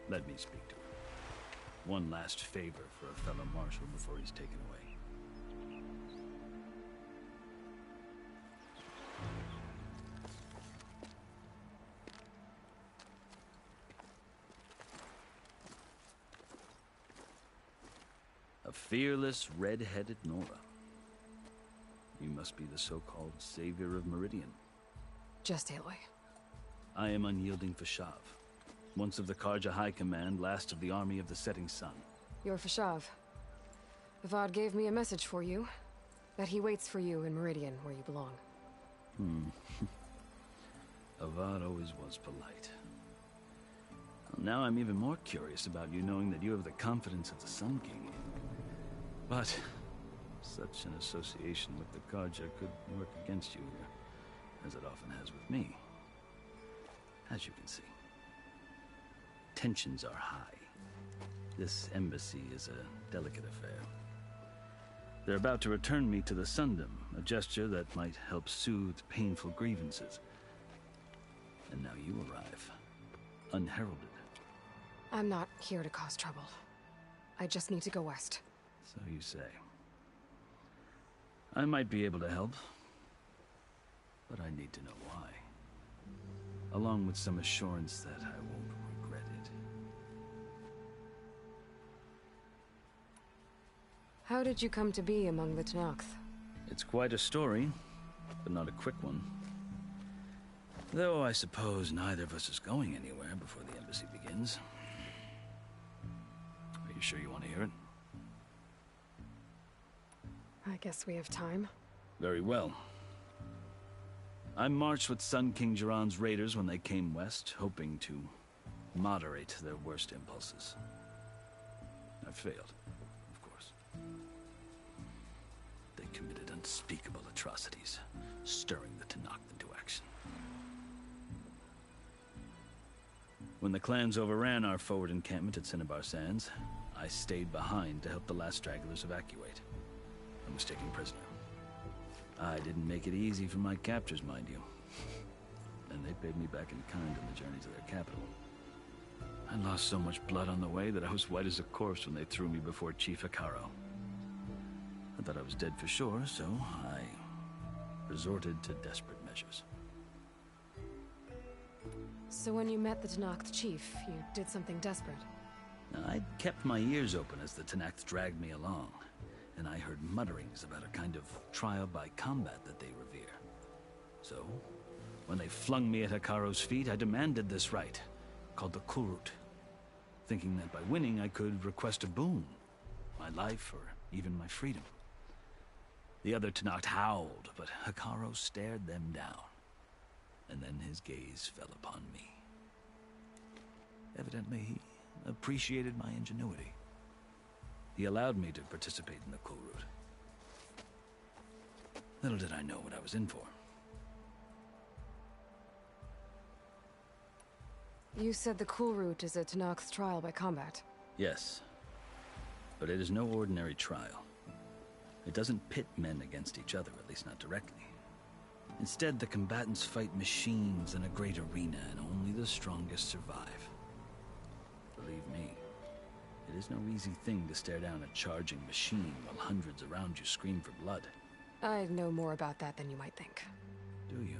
Let me speak to her. One last favor for a fellow marshal before he's taken away. A fearless, red-headed Nora. You must be the so-called savior of Meridian. Just Aloy. I am Unyielding Fashav, once of the Carja High Command, last of the army of the Setting Sun. You're Fashav. Avad gave me a message for you. That he waits for you in Meridian, where you belong. Avad always was polite. Well, now I'm even more curious about you knowing that you have the confidence of the Sun King. But such an association with the Carja could work against you here, as it often has with me. As you can see, tensions are high. This embassy is a delicate affair. They're about to return me to the Sundom, a gesture that might help soothe painful grievances. And now you arrive, unheralded. I'm not here to cause trouble. I just need to go west. So you say. I might be able to help, but I need to know why. Along with some assurance that I won't regret it. How did you come to be among the Tenakth? It's quite a story, but not a quick one. Though I suppose neither of us is going anywhere before the embassy begins. Are you sure you want to hear it? I guess we have time. Very well. I marched with Sun King Jiran's raiders when they came west, hoping to moderate their worst impulses. I failed, of course. They committed unspeakable atrocities, stirring the Tenakth into action. When the clans overran our forward encampment at Cinnabar Sands, I stayed behind to help the last stragglers evacuate. I was taken prisoner. I didn't make it easy for my captors, mind you. And they paid me back in kind on the journey to their capital. I lost so much blood on the way that I was white as a corpse when they threw me before Chief Hekarro. I thought I was dead for sure, so I resorted to desperate measures. So when you met the Tenakth chief, you did something desperate? I'd kept my ears open as the Tenakth dragged me along, and I heard mutterings about a kind of trial by combat that they revere. So, when they flung me at Hekarro's feet, I demanded this rite, called the Kulrut, thinking that by winning I could request a boon, my life or even my freedom. The other Tenakth howled, but Hekarro stared them down, and then his gaze fell upon me. Evidently, he appreciated my ingenuity. He allowed me to participate in the Kulrut. Little did I know what I was in for. You said the Kulrut is a Tenakth trial by combat. Yes, but it is no ordinary trial. It doesn't pit men against each other, at least not directly. Instead, the combatants fight machines in a great arena, and only the strongest survive. Believe me, it is no easy thing to stare down a charging machine while hundreds around you scream for blood. I know more about that than you might think. Do you?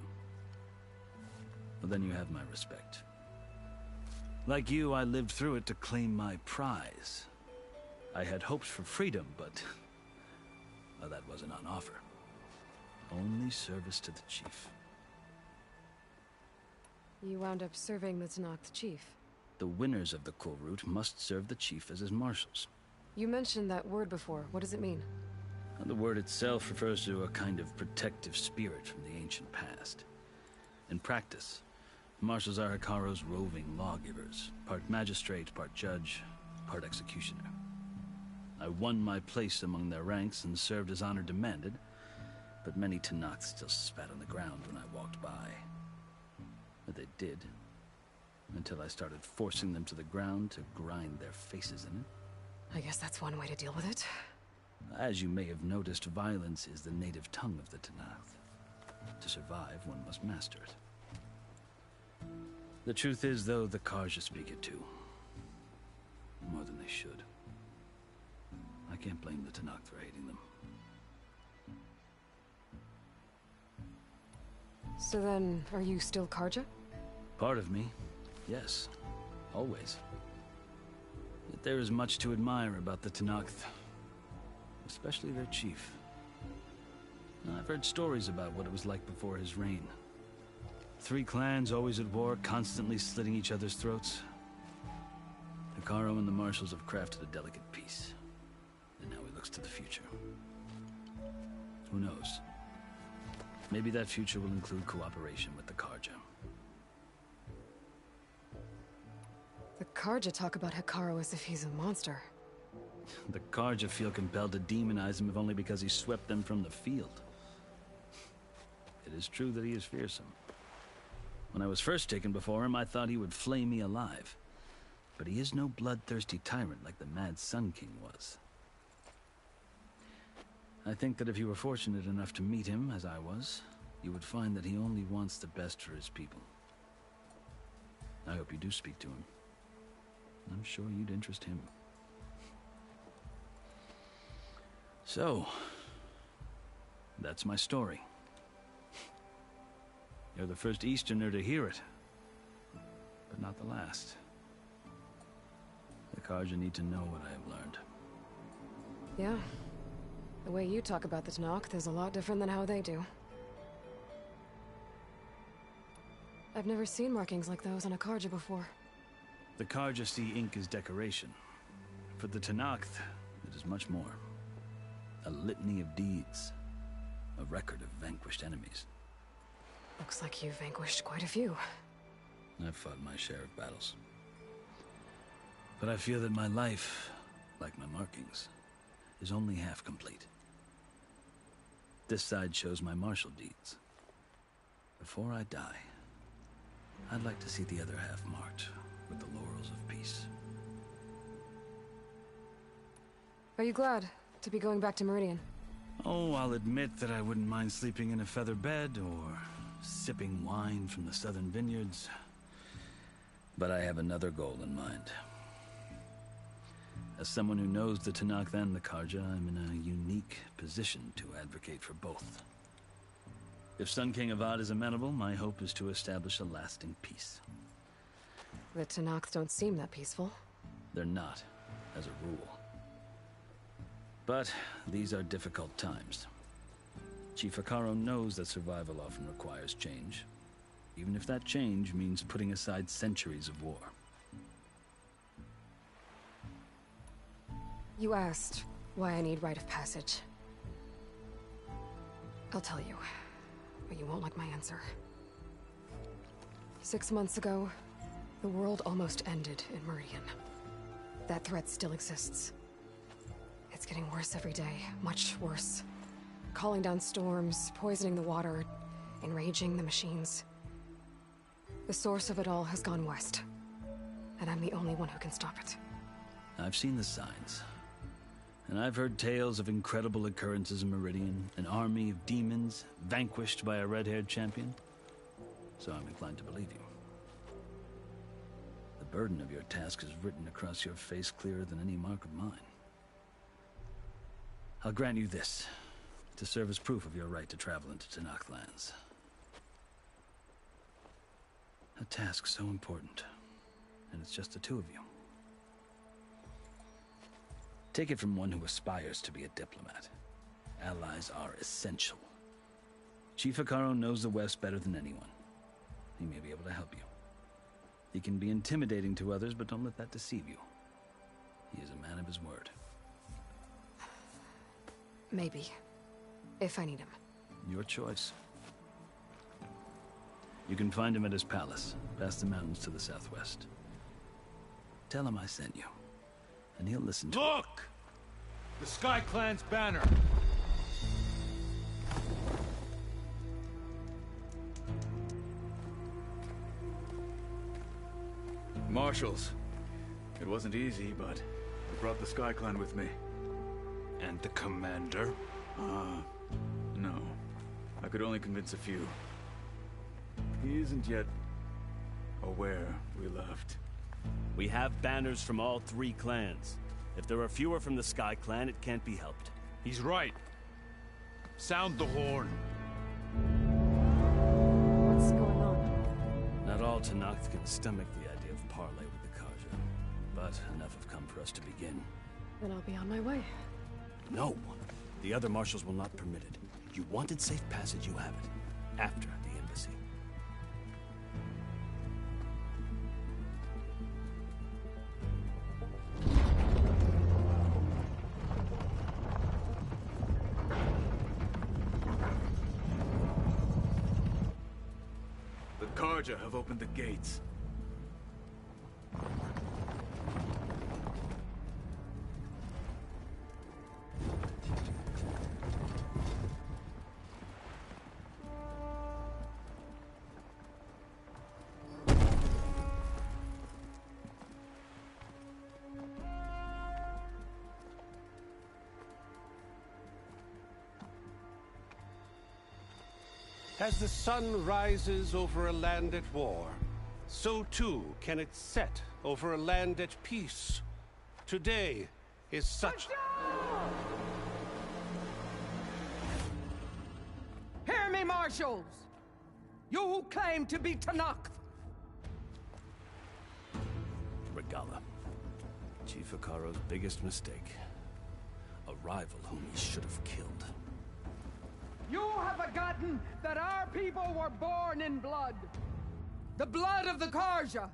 Well, then you have my respect. Like you, I lived through it to claim my prize. I had hoped for freedom, but well, that wasn't on offer. Only service to the chief. You wound up serving the Tenakth chief. The winners of the Kulrut must serve the chief as his marshals. You mentioned that word before. What does it mean? The word itself refers to a kind of protective spirit from the ancient past. In practice, marshals are Hekarro's roving lawgivers, part magistrate, part judge, part executioner. I won my place among their ranks and served as honor demanded, but many Tenakth still spat on the ground when I walked by. But they did, until I started forcing them to the ground to grind their faces in it. I guess that's one way to deal with it. As you may have noticed, violence is the native tongue of the Tenakth. To survive, one must master it. The truth is, though, the Carja speak it too. More than they should. I can't blame the Tenakth for hating them. So then, are you still Carja? Part of me, yes. Always. Yet there is much to admire about the Tenakth. Especially their chief. I've heard stories about what it was like before his reign. 3 clans always at war, constantly slitting each other's throats. Hekarro and the Marshals have crafted a delicate peace. And now he looks to the future. Who knows? Maybe that future will include cooperation with the Carja. The Carja talk about Hekarro as if he's a monster. The Carja feel compelled to demonize him if only because he swept them from the field. It is true that he is fearsome. When I was first taken before him, I thought he would flay me alive. But he is no bloodthirsty tyrant like the Mad Sun King was. I think that if you were fortunate enough to meet him, as I was, you would find that he only wants the best for his people. I hope you do speak to him. I'm sure you'd interest him. So, that's my story. You're the first Easterner to hear it, but not the last. The Carja need to know what I have learned. Yeah. The way you talk about the Tenakth is a lot different than how they do. I've never seen markings like those on a Carja before. The Carja see ink as decoration. For the Tenakth, it is much more. A litany of deeds. A record of vanquished enemies. Looks like you've vanquished quite a few. I've fought my share of battles. But I feel that my life, like my markings, is only half complete. This side shows my martial deeds. Before I die, I'd like to see the other half marked with the laurels of peace. Are you glad to be going back to Meridian? Oh, I'll admit that I wouldn't mind sleeping in a feather bed or sipping wine from the southern vineyards. But I have another goal in mind. As someone who knows the Tenakth and the Carja, I'm in a unique position to advocate for both. If Sun King Avad is amenable, my hope is to establish a lasting peace. The Tenakth don't seem that peaceful. They're not, as a rule. But these are difficult times. Chief Hekarro knows that survival often requires change, even if that change means putting aside centuries of war. You asked why I need rite of passage. I'll tell you, but you won't like my answer. 6 months ago, the world almost ended in Meridian. That threat still exists. It's getting worse every day, much worse. Calling down storms, poisoning the water, enraging the machines. The source of it all has gone west, and I'm the only one who can stop it. I've seen the signs. And I've heard tales of incredible occurrences in Meridian, an army of demons vanquished by a red-haired champion. So I'm inclined to believe you. The burden of your task is written across your face clearer than any mark of mine. I'll grant you this, to serve as proof of your right to travel into Tenakth lands. A task so important, and it's just the two of you. Take it from one who aspires to be a diplomat. Allies are essential. Chief Hekarro knows the West better than anyone. He may be able to help you. He can be intimidating to others, but don't let that deceive you. He is a man of his word. Maybe. If I need him. Your choice. You can find him at his palace, past the mountains to the southwest. Tell him I sent you, and he'll listen to Look! The Sky Clan's banner! Marshals. It wasn't easy, but I brought the Sky Clan with me. And the commander? No. I could only convince a few. He isn't yet aware we left. We have banners from all 3 clans. If there are fewer from the Sky Clan, it can't be helped. He's right. Sound the horn. What's going on? Not all Tenakth can stomach the idea of parley with the Carja, but enough have come for us to begin. Then I'll be on my way. No! The other marshals will not permit it. You wanted safe passage, you have it. After the embassy. The Carja have opened the gates. As the sun rises over a land at war, so too can it set over a land at peace. Today is such... Hear me, marshals! You who claim to be Tenakth! Regalla. Chief Hekarro's biggest mistake. A rival whom he should have killed. You have forgotten that our people were born in blood. The blood of the Carja.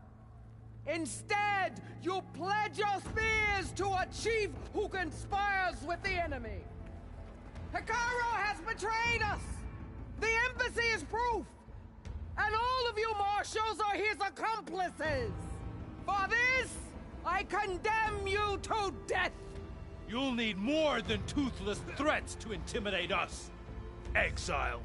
Instead, you pledge your spears to a chief who conspires with the enemy. Hekarro has betrayed us! The embassy is proof! And all of you marshals are his accomplices! For this, I condemn you to death! You'll need more than toothless threats to intimidate us. Exile.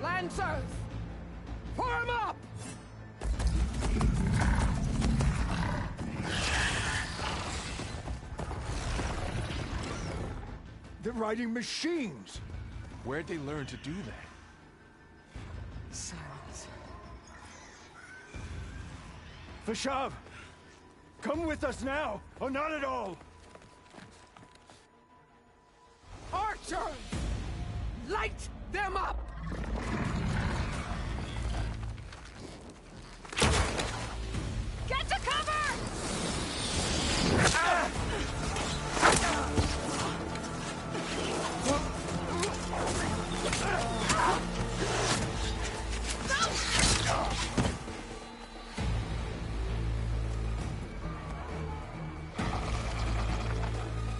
Lancers! Form up! They're riding machines! Where'd they learn to do that? Silence. Vashav! Come with us now, or not at all! Archers! Light them up! Get to cover!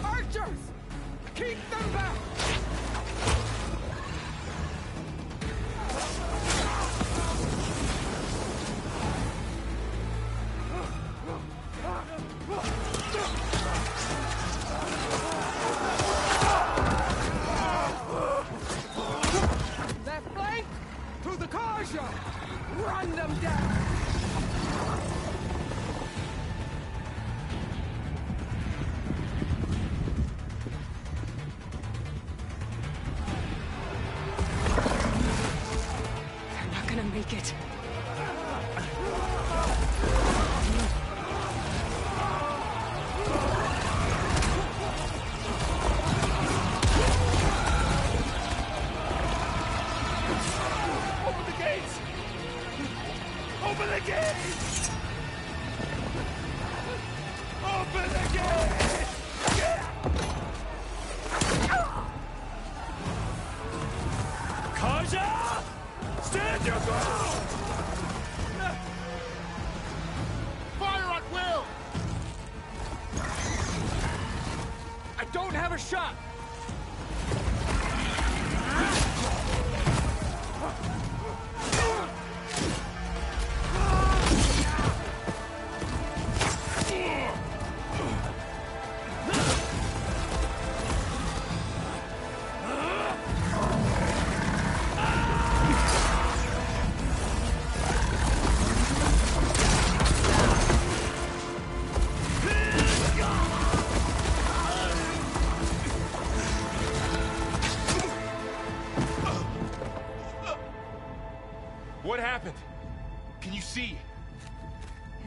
Archers! Keep them back! Left flank! To the Carja! Run them down! They're not gonna make it. Open the gates! Open the gates! Open the gates! Carja! Stand your ground! Fire at will! I don't have a shot!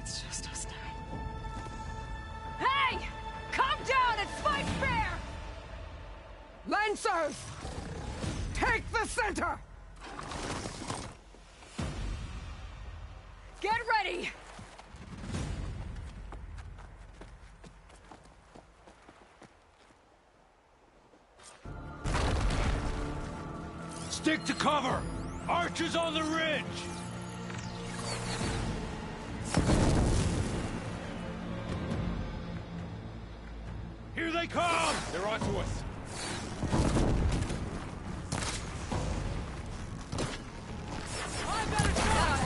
It's just us now. Hey! Calm down! It's my spear! Lancers! Take the center! Get ready! Stick to cover! Archers on the ridge! Here they come! They're onto us. I got a shot!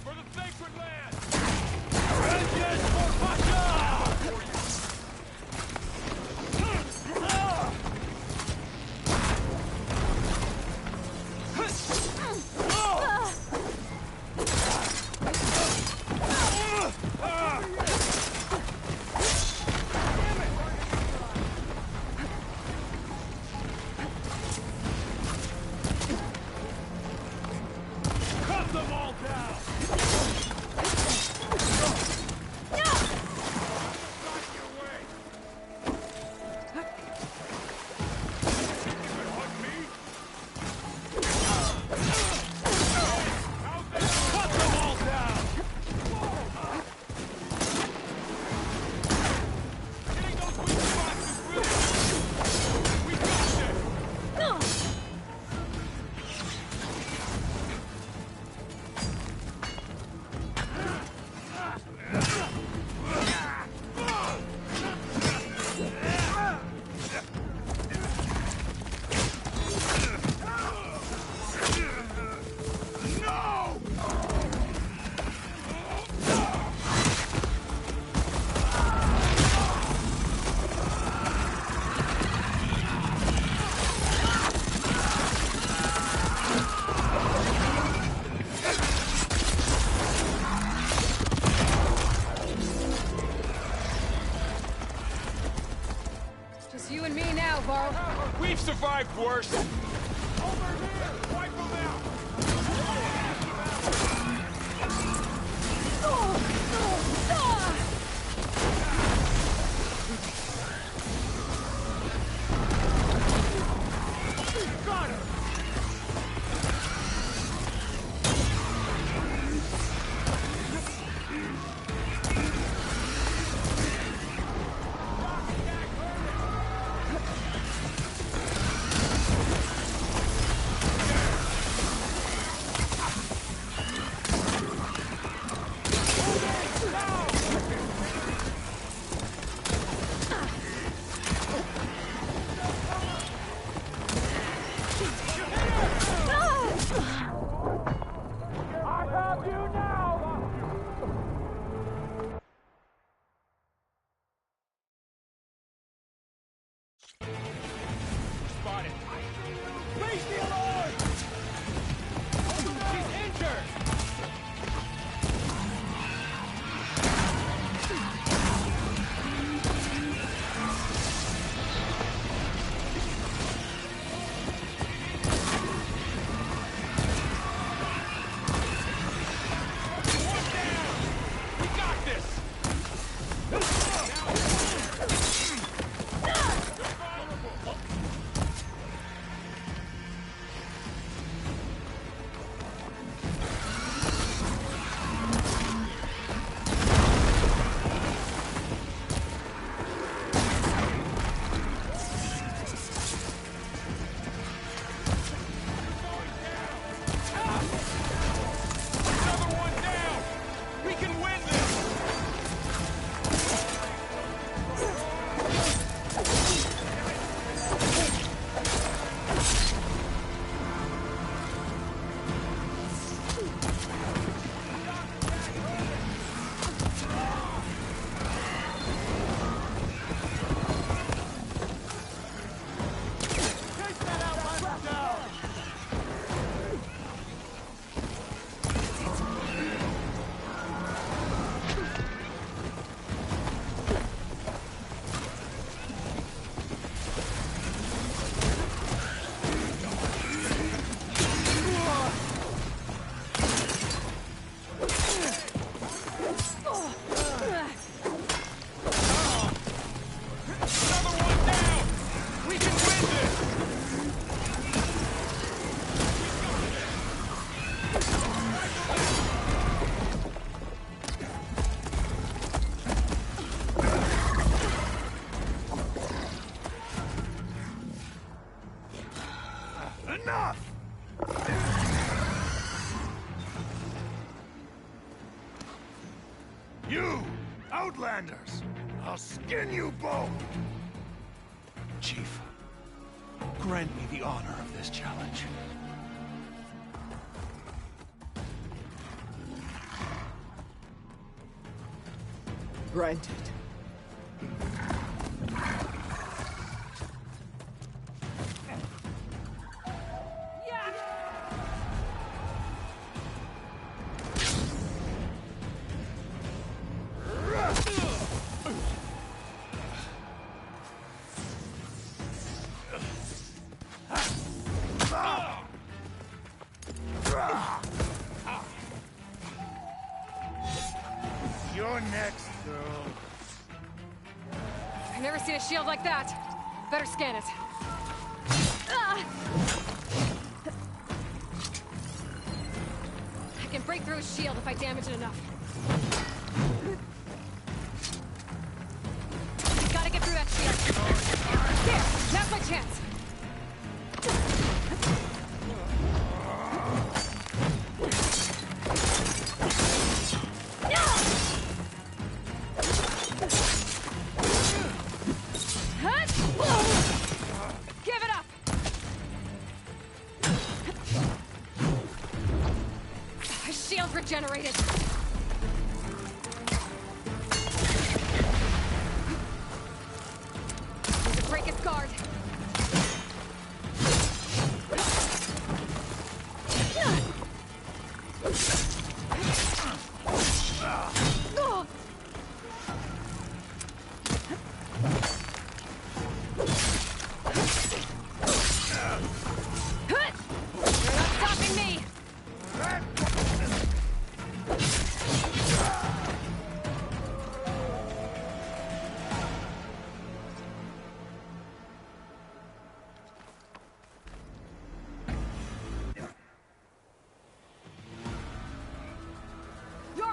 For the sacred land! Vengeance for Pasha! Cut them all down! Cut them all down! Getting those weak spots is really... We got this! Just you and me now, Varl. We've survived worse! Over here! Wipe them out! Got her! skin you both! Chief, grant me the honor of this challenge. Granted. You're next, girl. I've never seen a shield like that. Better scan it. I can break through a shield if I damage it enough. Gotta get through that shield. There! Now's my chance! Give it up! Shield regenerated! Need to break his guard.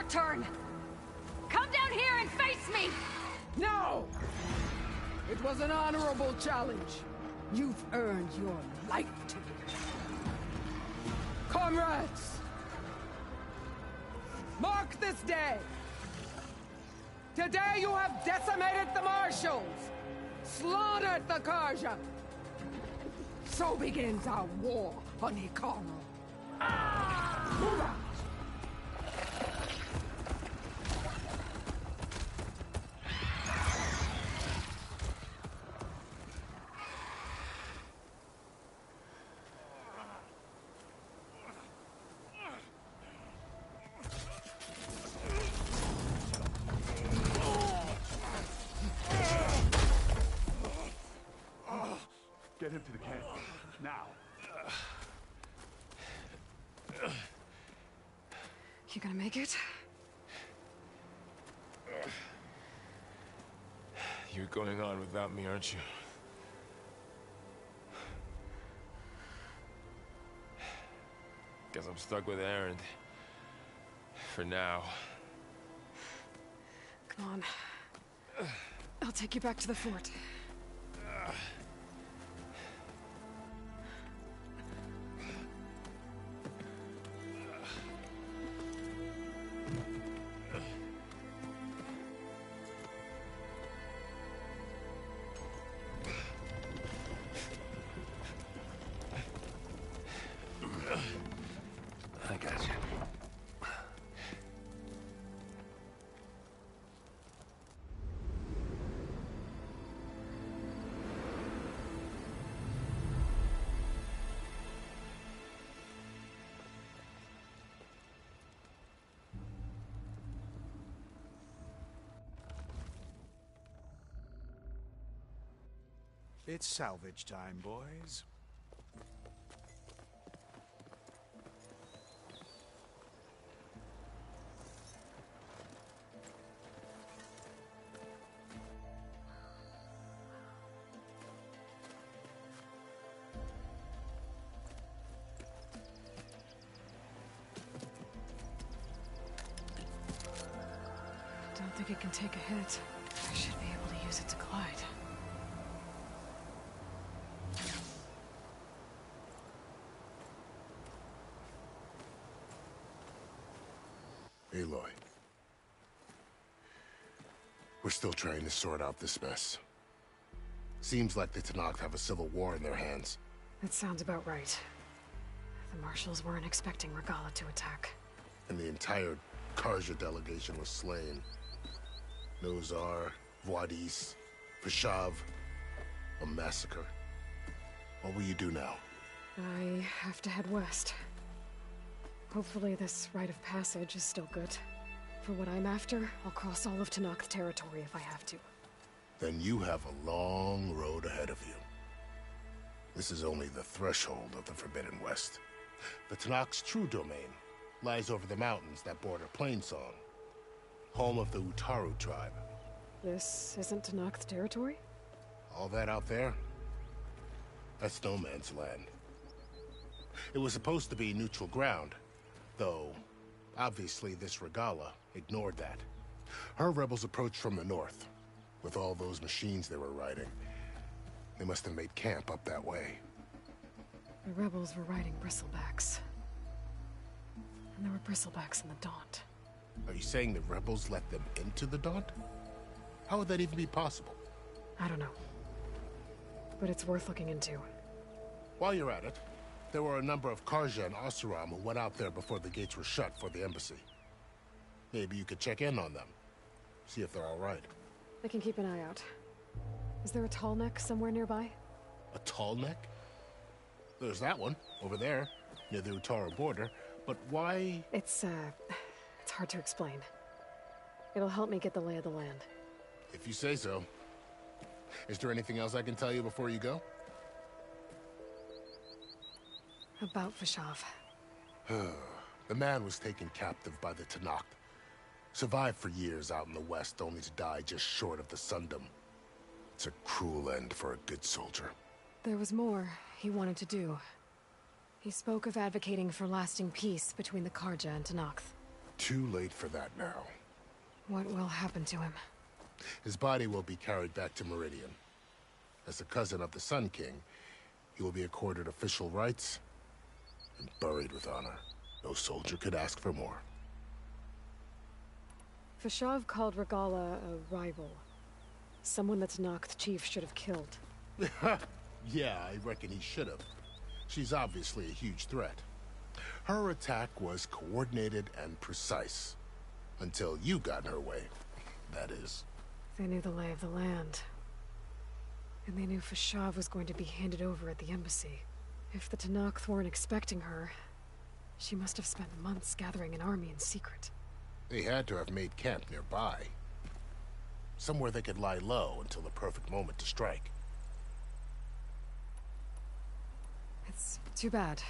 Turn! Come down here and face me! No! It was an honorable challenge. You've earned your life today. Comrades! Mark this day! Today you have decimated the Marshals! Slaughtered the Carja! So begins our war on Hekarro. Move out! Get him to the camp. Now. You gonna make it? You're going on without me, aren't you? Guess I'm stuck with Erend. For now. Come on. I'll take you back to the fort. I got you. It's salvage time, boys. Don't think it can take a hit. I should be able to use it to glide. Aloy. We're still trying to sort out this mess. Seems like the Tenakth have a civil war in their hands. That sounds about right. The Marshals weren't expecting Regalla to attack. And the entire Carja delegation was slain. Nozar, Vuadis, Fashav. A massacre. What will you do now? I have to head west. Hopefully this rite of passage is still good. For what I'm after, I'll cross all of Tenakth territory if I have to. Then you have a long road ahead of you. This is only the threshold of the Forbidden West. The Tenakth's true domain lies over the mountains that border Plainsong, home of the Utaru tribe. This isn't Tenakth territory? All that out there? That's no man's land. It was supposed to be neutral ground, though obviously this Regalla ignored that. Her rebels approached from the north. With all those machines they were riding, they must have made camp up that way. The rebels were riding bristlebacks. And there were bristlebacks in the Daunt. Are you saying the rebels let them into the Daunt? How would that even be possible? I don't know. But it's worth looking into. While you're at it, there were a number of Carja and Oseram who went out there before the gates were shut for the embassy. Maybe you could check in on them. See if they're all right. I can keep an eye out. Is there a tall neck somewhere nearby? A tall neck? There's that one, over there, near the Utaru border. But why? It's hard to explain. It'll help me get the lay of the land. If you say so. Is there anything else I can tell you before you go? About Fashav. The man was taken captive by the Tenakth. Survived for years out in the west, only to die just short of the Sundom. It's a cruel end for a good soldier. There was more he wanted to do. He spoke of advocating for lasting peace between the Carja and Tenakth. Too late for that now. What will happen to him? His body will be carried back to Meridian. As a cousin of the Sun King, he will be accorded official rights and buried with honor. No soldier could ask for more. Fashav called Regalla a rival. Someone that Tenakth chief should have killed. Yeah, I reckon he should have. She's obviously a huge threat. Her attack was coordinated and precise. Until you got in her way, that is. They knew the lay of the land. And they knew Fashav was going to be handed over at the embassy. If the Tenakth weren't expecting her, she must have spent months gathering an army in secret. They had to have made camp nearby. Somewhere they could lie low until the perfect moment to strike. It's too bad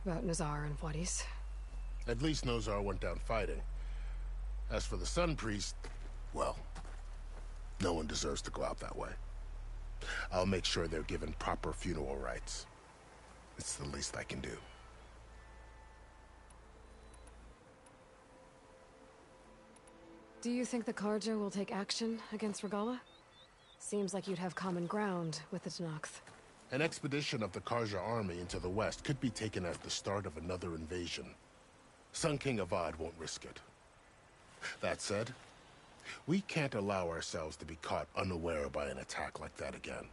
about Nozar and Vuadis. At least Nozar went down fighting. As for the Sun Priest, well, no one deserves to go out that way. I'll make sure they're given proper funeral rites. It's the least I can do. Do you think the Carja will take action against Regalla? Seems like you'd have common ground with the Tenakth. An expedition of the Carja army into the west could be taken as the start of another invasion. Sun King Avad won't risk it. That said, we can't allow ourselves to be caught unaware by an attack like that again.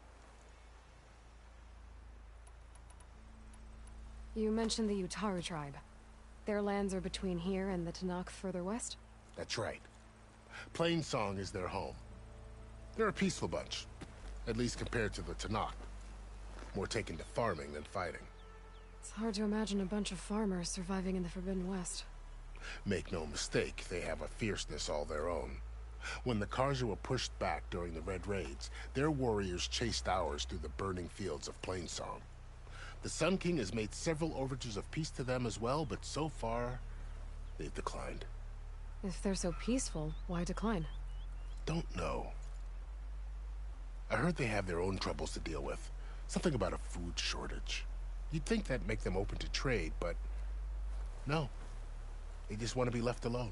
You mentioned the Utaru tribe. Their lands are between here and the Tenakth further west? That's right. Plainsong is their home. They're a peaceful bunch, at least compared to the Tenakth. More taken to farming than fighting. It's hard to imagine a bunch of farmers surviving in the Forbidden West. Make no mistake, they have a fierceness all their own. When the Carja were pushed back during the Red Raids, their warriors chased ours through the burning fields of Plainsong. The Sun King has made several overtures of peace to them as well, but so far, they've declined. If they're so peaceful, why decline? Don't know. I heard they have their own troubles to deal with. Something about a food shortage. You'd think that'd make them open to trade, but no. They just want to be left alone.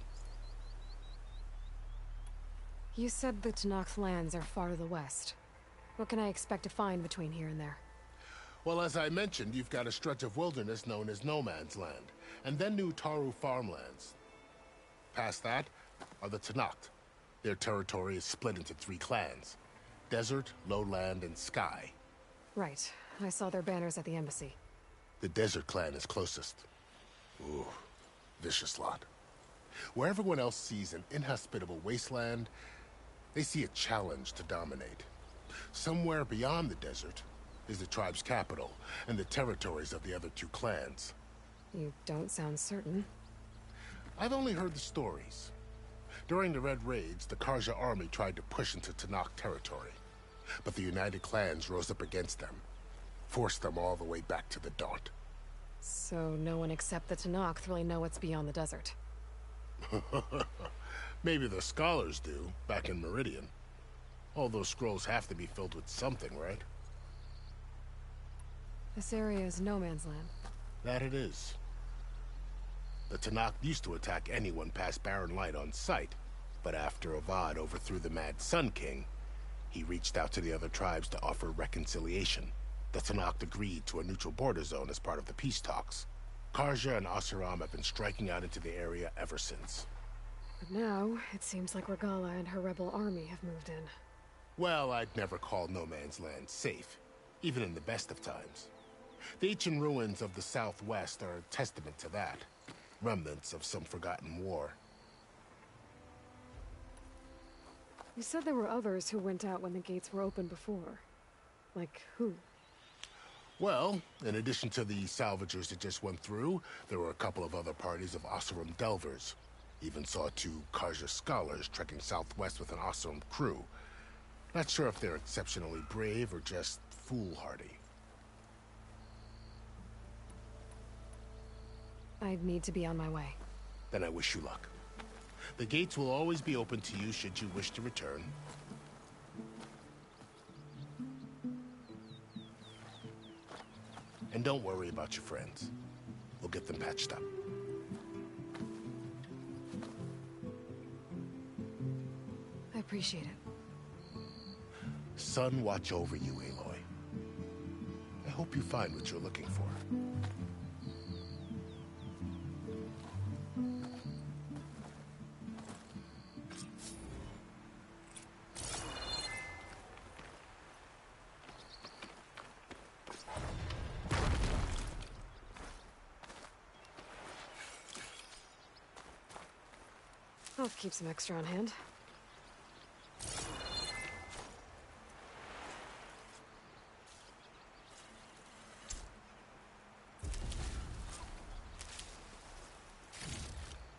You said the Tenakth lands are far to the west. What can I expect to find between here and there? Well, as I mentioned, you've got a stretch of wilderness known as No Man's Land, and then Utaru farmlands. Past that are the Tenakth. Their territory is split into 3 clans: Desert, Lowland, and Sky. Right. I saw their banners at the embassy. The Desert clan is closest. Ooh, vicious lot. Where everyone else sees an inhospitable wasteland, they see a challenge to dominate. Somewhere beyond the desert is the tribe's capital and the territories of the other 2 clans. You don't sound certain. I've only heard the stories. During the Red Raids, the Karja army tried to push into Tenakth territory, but the United Clans rose up against them, forced them all the way back to the Daunt. So no one except the Tenakth really know what's beyond the desert. Maybe the scholars do, back in Meridian. All those scrolls have to be filled with something, right? This area is no man's land. That it is. The Tenakth used to attack anyone past Barren Light on sight, but after Avad overthrew the Mad Sun King, he reached out to the other tribes to offer reconciliation. The Tenakth agreed to a neutral border zone as part of the peace talks. Karja and Oseram have been striking out into the area ever since. But now, it seems like Regalla and her rebel army have moved in. Well, I'd never call no man's land safe, even in the best of times. The ancient ruins of the Southwest are a testament to that. Remnants of some forgotten war. You said there were others who went out when the gates were open before. Like who? Well, in addition to the salvagers that just went through, there were a couple of other parties of Oseram delvers. Even saw 2 Karja scholars trekking southwest with an Oseram crew. Not sure if they're exceptionally brave or just foolhardy. I need to be on my way. Then I wish you luck. The gates will always be open to you should you wish to return. And don't worry about your friends. We'll get them patched up. I appreciate it. Sun watch over you, Aloy. I hope you find what you're looking for. I'll keep some extra on hand.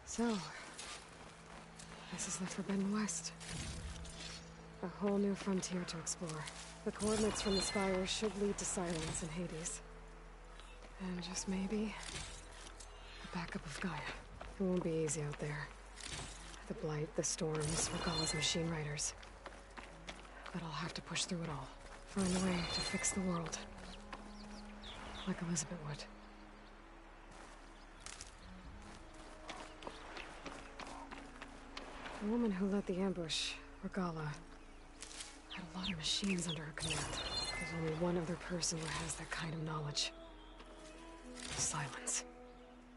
So, this is the Forbidden West. A whole new frontier to explore. The coordinates from the Spire should lead to Silence and Hades. And just maybe, a backup of Gaia. It won't be easy out there. The Blight, the Storms, Regalla's machine riders. But I'll have to push through it all. Find a way to fix the world. Like Elizabeth would. The woman who led the ambush, Regalla, had a lot of machines under her command. There's only one other person who has that kind of knowledge. Silence.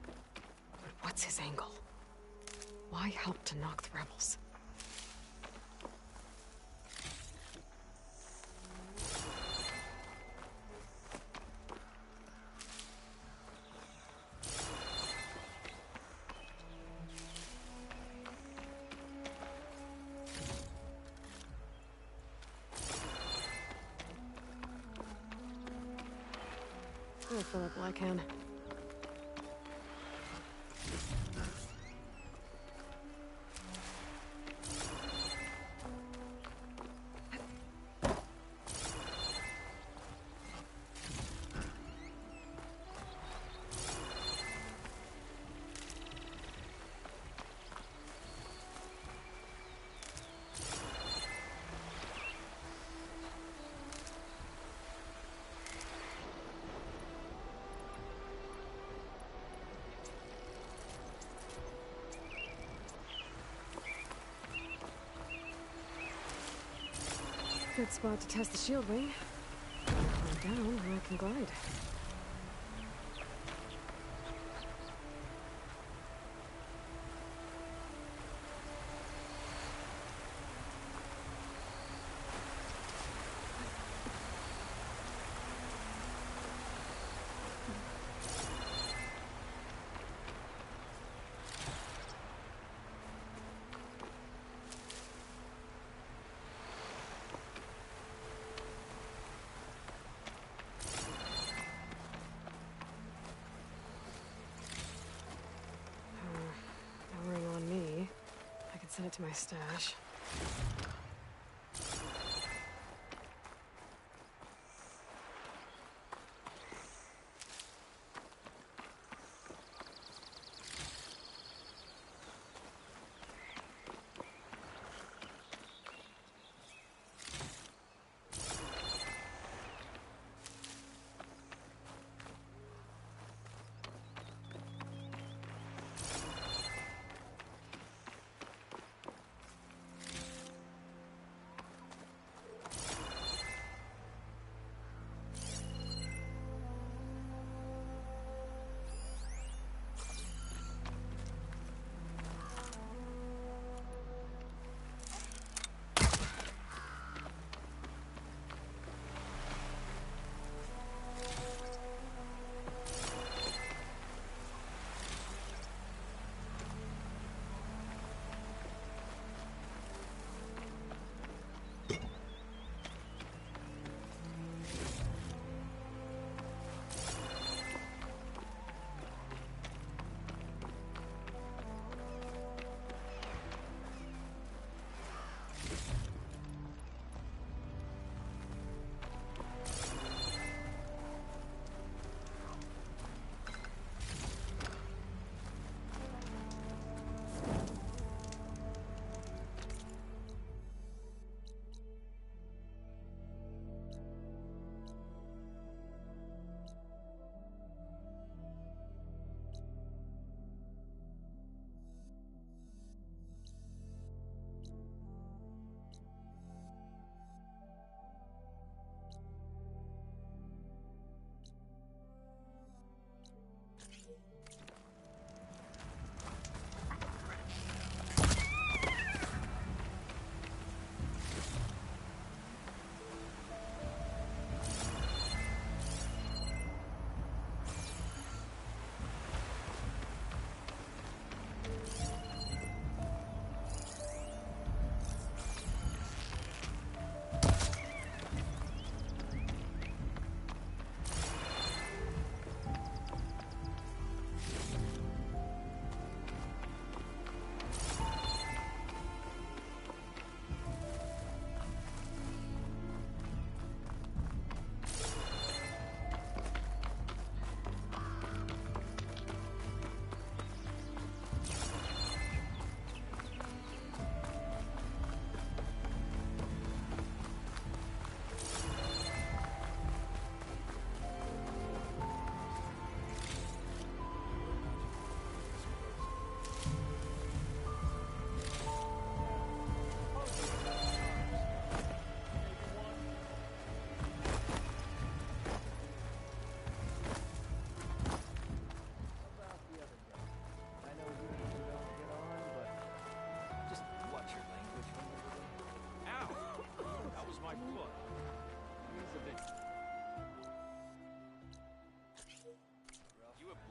But what's his angle? Why help to knock the rebels? I'll fill up what I can. Good spot to test the shield ring. Calm down, or I can glide. Send it to my stash.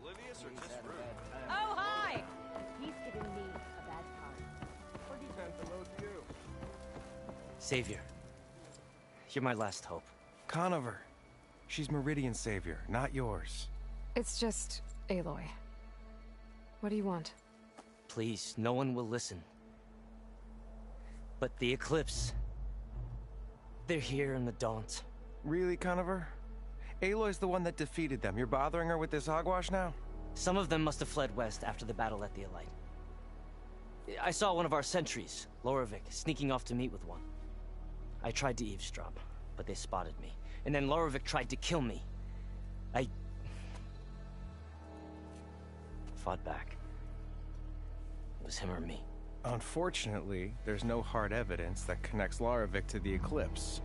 oblivious or just rude? Oh, hi! He's giving me a bad time. Hello to you. Savior. You're my last hope. Conover. She's Meridian's savior, not yours. It's just Aloy. What do you want? Please, no one will listen. But the Eclipse... they're here in the Daunt. Really, Conover? Aloy's the one that defeated them. You're bothering her with this hogwash now? Some of them must have fled west after the battle at the Elite. I saw one of our sentries, Loravik, sneaking off to meet with one. I tried to eavesdrop, but they spotted me. And then Loravik tried to kill me. I... fought back. It was him or me. Unfortunately, there's no hard evidence that connects Loravik to the Eclipse.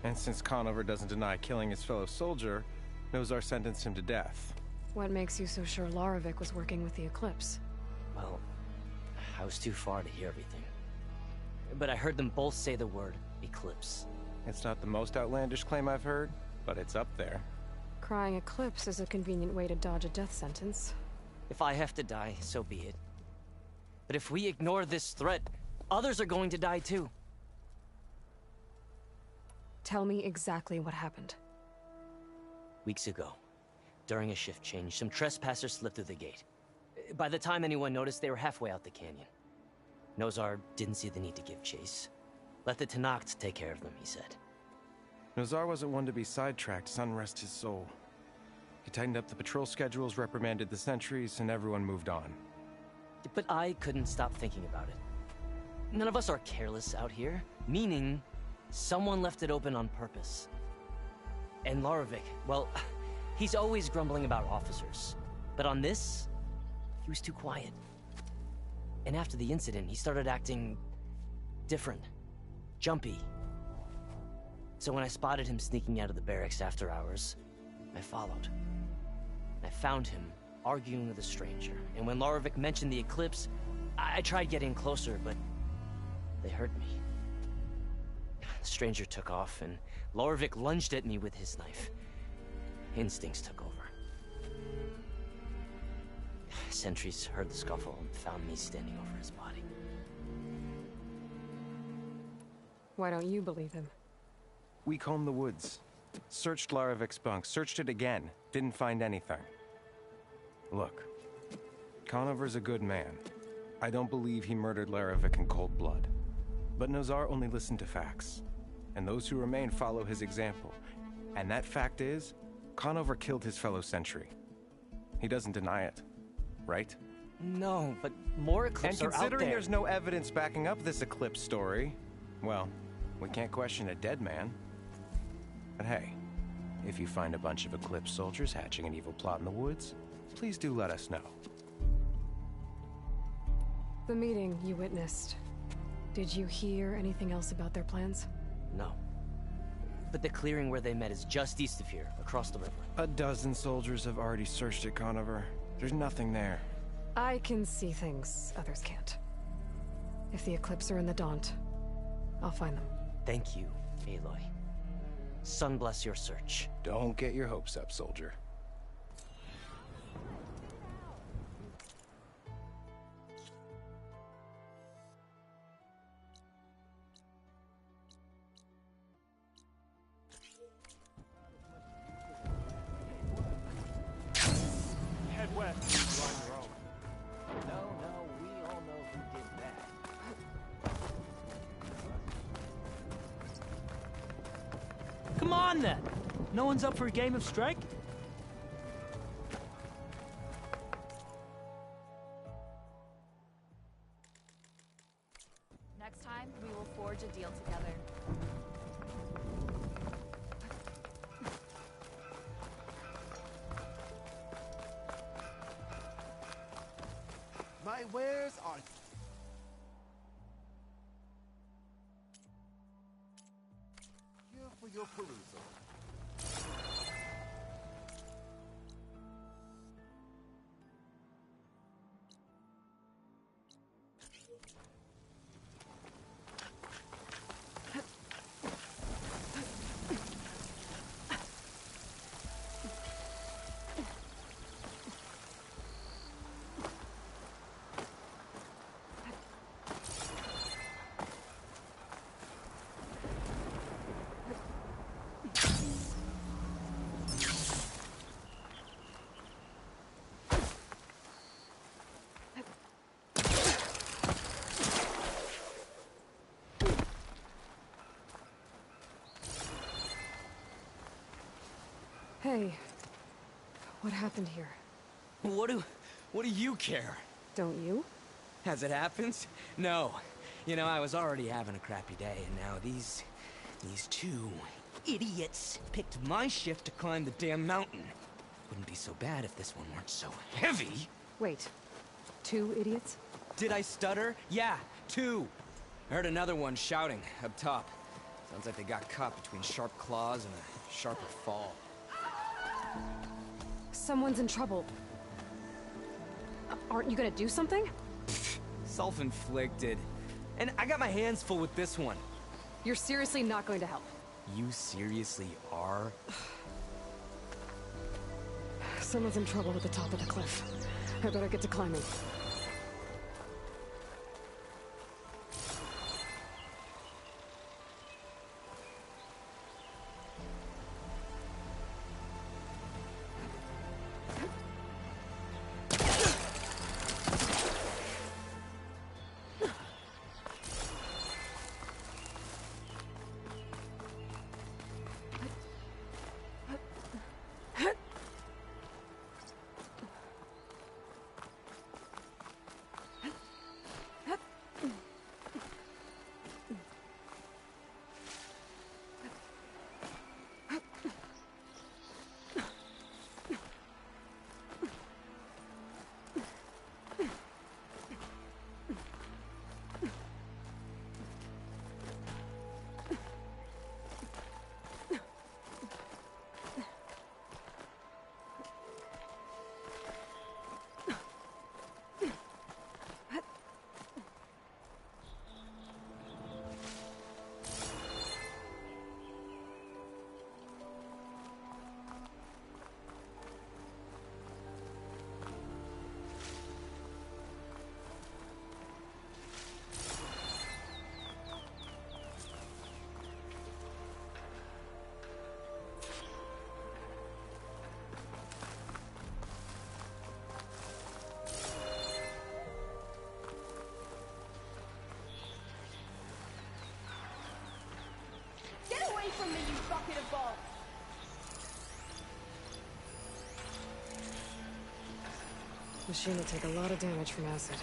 And since Conover doesn't deny killing his fellow soldier, Nozar sentenced him to death. What makes you so sure Loravik was working with the Eclipse? Well, I was too far to hear everything. But I heard them both say the word Eclipse. It's not the most outlandish claim I've heard, but it's up there. Crying Eclipse is a convenient way to dodge a death sentence. If I have to die, so be it. But if we ignore this threat, others are going to die too. Tell me exactly what happened. Weeks ago, during a shift change, some trespassers slipped through the gate. By the time anyone noticed, they were halfway out the canyon. Nozar didn't see the need to give chase. Let the Tenakth take care of them, he said. Nozar wasn't one to be sidetracked, sun rest his soul. He tightened up the patrol schedules, reprimanded the sentries, and everyone moved on. But I couldn't stop thinking about it. None of us are careless out here, meaning someone left it open on purpose. And Larovic, well, he's always grumbling about officers. But on this, he was too quiet. And after the incident, he started acting different, jumpy. So when I spotted him sneaking out of the barracks after hours, I followed. I found him arguing with a stranger. And when Larovic mentioned the eclipse, I tried getting closer, but they heard me. The stranger took off, and Larovic lunged at me with his knife. Instincts took over. Sentries heard the scuffle and found me standing over his body. Why don't you believe him? We combed the woods. Searched Larovic's bunk, searched it again. Didn't find anything. Look, Conover's a good man. I don't believe he murdered Larovic in cold blood. But Nozar only listened to facts. And those who remain follow his example. And that fact is, Conover killed his fellow sentry. He doesn't deny it, right? No, but more eclipses are out there. And considering there's no evidence backing up this eclipse story, well, we can't question a dead man. But hey, if you find a bunch of Eclipse soldiers hatching an evil plot in the woods, please do let us know. The meeting you witnessed. Did you hear anything else about their plans? No. But the clearing where they met is just east of here, across the river. A dozen soldiers have already searched it, Conover. There's nothing there. I can see things others can't. If the Eclipse are in the Daunt, I'll find them. Thank you, Aloy. Sun bless your search. Don't get your hopes up, soldier. Head west. No, we all know who did that. Come on, then! No one's up for a game of strike? Next time, we will forge a deal together. My wares are... here for your perusal. Hey, what happened here? What do you care? Don't you? As it happens? No. You know, I was already having a crappy day, and now these two idiots picked my shift to climb the damn mountain. Wouldn't be so bad if this one weren't so heavy. Wait, 2 idiots? Did I stutter? Yeah, 2. I heard another one shouting up top. Sounds like they got caught between sharp claws and a sharper fall. Someone's in trouble. Aren't you gonna do something? Self-inflicted. And I got my hands full with this one. You're seriously not going to help? You seriously are? Someone's in trouble at the top of the cliff. I better get to climbing. machine will take a lot of damage from acid.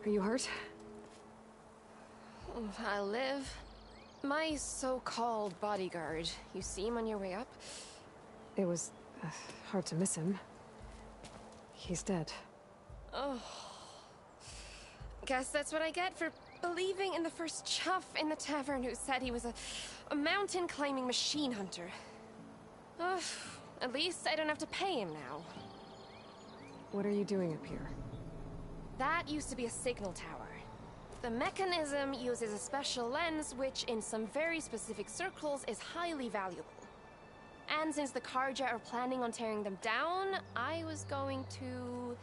Are you hurt? I live. My so-called bodyguard. You see him on your way up? It was hard to miss him. He's dead. Oh. Guess that's what I get for believing in the first chuff in the tavern who said he was a mountain-climbing machine hunter. At least I don't have to pay him now. What are you doing up here? That used to be a signal tower. The mechanism uses a special lens which, in some very specific circles, is highly valuable. And since the Carja are planning on tearing them down, I was going to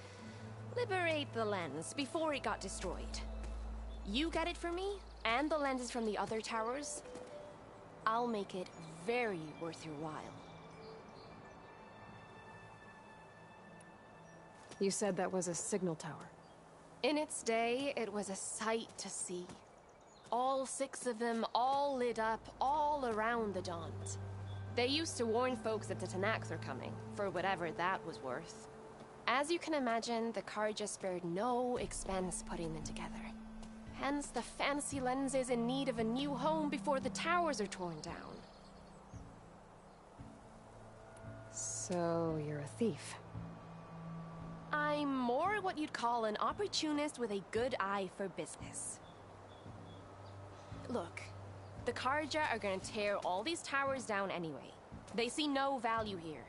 liberate the lens before it got destroyed. You get it for me, and the lenses from the other towers. I'll make it very worth your while. You said that was a signal tower. In its day, it was a sight to see. All 6 of them, all lit up, all around the Dawns. They used to warn folks that the Tenakth are coming, for whatever that was worth. As you can imagine, the Carja spared no expense putting them together. Hence the fancy lenses in need of a new home before the towers are torn down. So, you're a thief. I'm more what you'd call an opportunist with a good eye for business. Look, the Carja are gonna tear all these towers down anyway. They see no value here.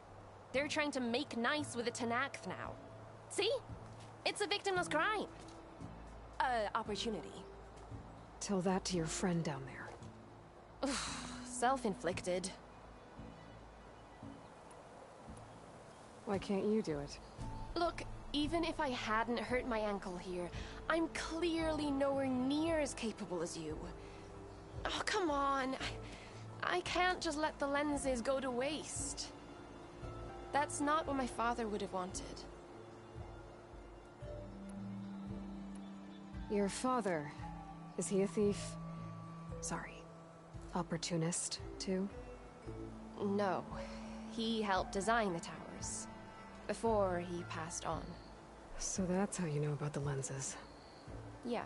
They're trying to make nice with the Tenakth now. See? It's a victimless crime. Opportunity. Tell that to your friend down there. Self-inflicted. Why can't you do it? Look, even if I hadn't hurt my ankle here, I'm clearly nowhere near as capable as you. Oh, come on. I can't just let the lenses go to waste. That's not what my father would have wanted. Your father, is he a thief? Sorry, opportunist, too? No. He helped design the towers. Before he passed on. So that's how you know about the lenses. Yeah.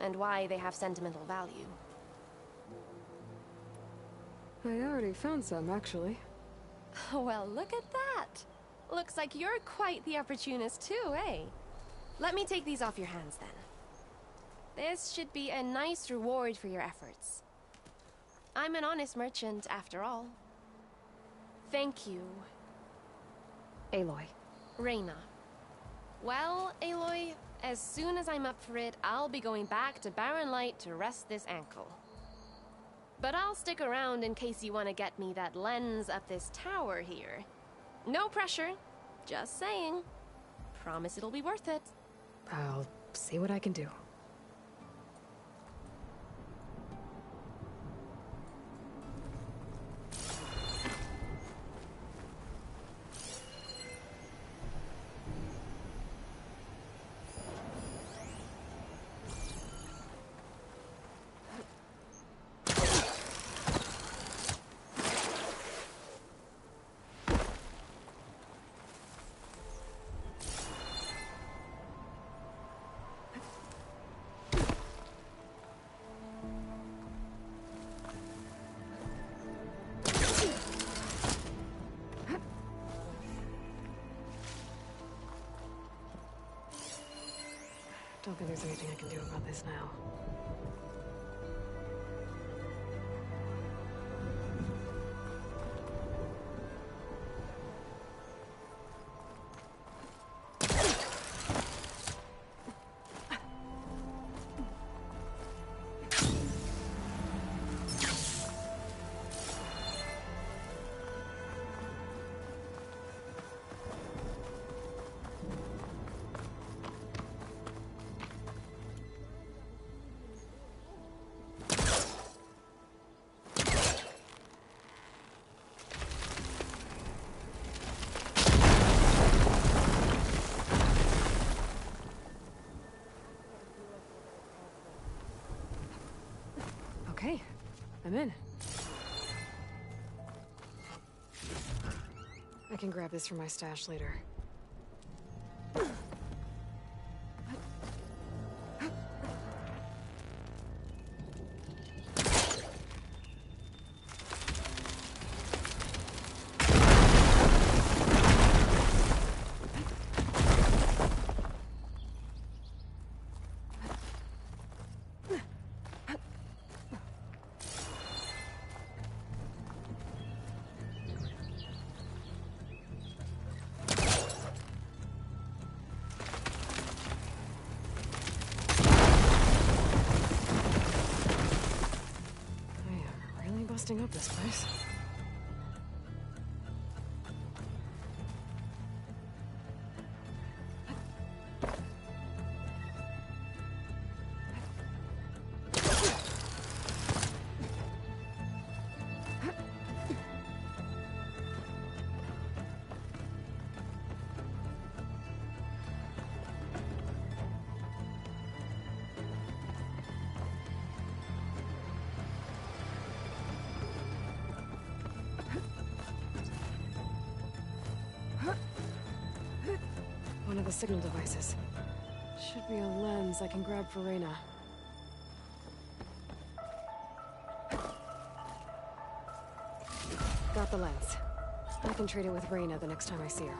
And why they have sentimental value. I already found some, actually. Well, look at that! Looks like you're quite the opportunist too, eh? Let me take these off your hands then. This should be a nice reward for your efforts. I'm an honest merchant, after all. Thank you. Aloy. Reyna. Well, Aloy, as soon as I'm up for it, I'll be going back to Barren Light to rest this ankle. But I'll stick around in case you want to get me that lens up this tower here. No pressure. Just saying. Promise it'll be worth it. I'll see what I can do. Don't think there's anything I can do about this now. Okay, I'm in. I can grab this from my stash later. Busting up this place. One of the signal devices. Should be a lens I can grab for Reyna. Got the lens. I can trade it with Reyna the next time I see her.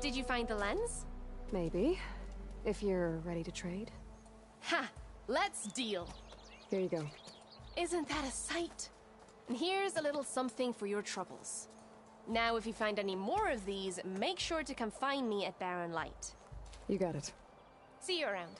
Did you find the lens? Maybe. If you're ready to trade. Ha! Let's deal. Here you go. Isn't that a sight? And here's a little something for your troubles. Now, if you find any more of these, make sure to come find me at Barren Light. You got it. See you around.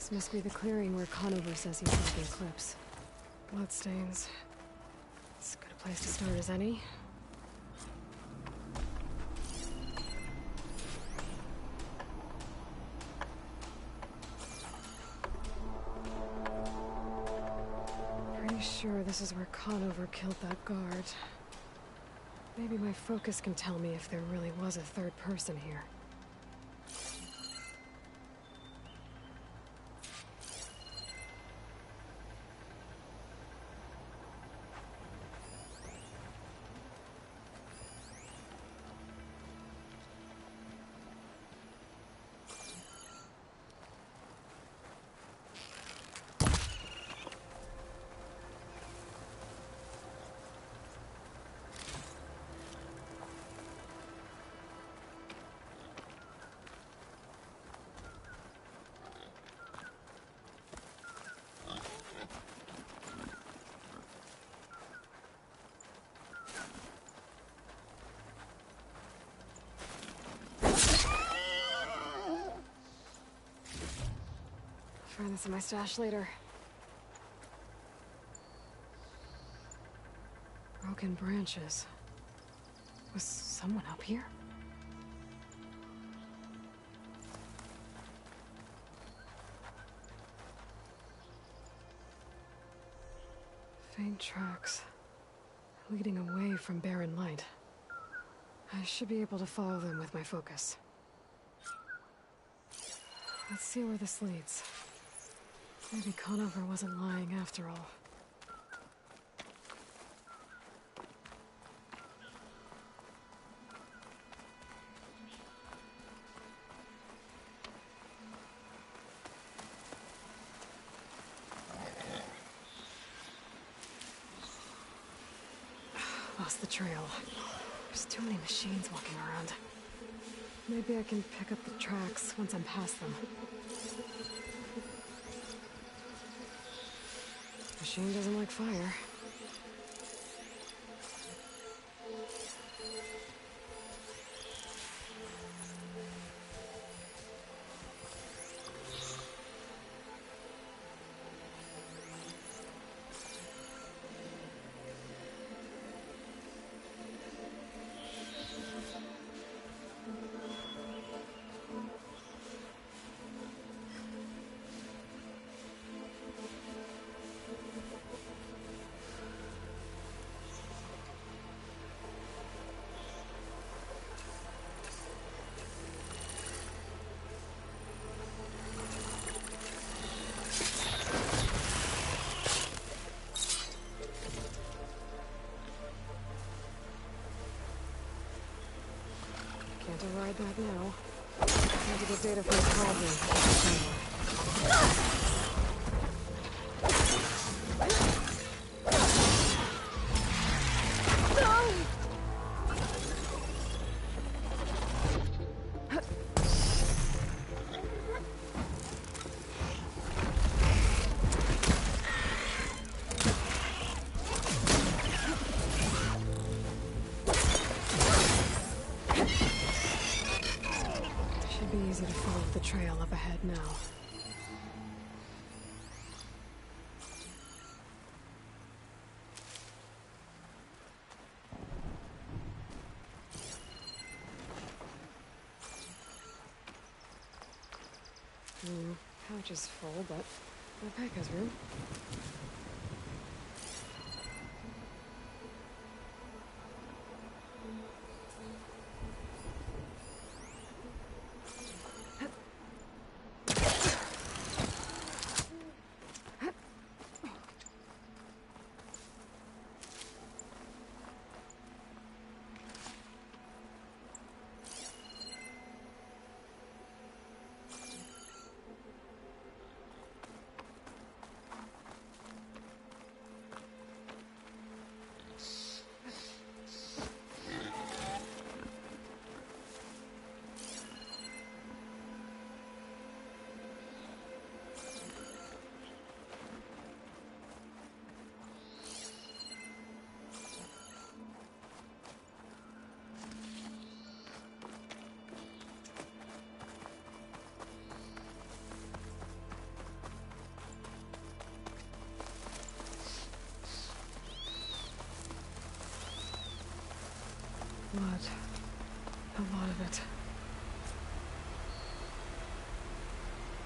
This must be the clearing where Conover says he saw the eclipse. Bloodstains. It's as good a place to start as any. Pretty sure this is where Conover killed that guard. Maybe my focus can tell me if there really was a third person here. Find this in my stash later. Broken branches. Was someone up here? Faint tracks. Leading away from Barren Light. I should be able to follow them with my focus. Let's see where this leads. Maybe Conover wasn't lying after all. Lost the trail. There's too many machines walking around. Maybe I can pick up the tracks once I'm past them. Machine doesn't like fire. Try that now. Need to get data from the cauldron. Easy to follow the trail up ahead now. Pouch is full, but my pack has room. Blood. A lot of it.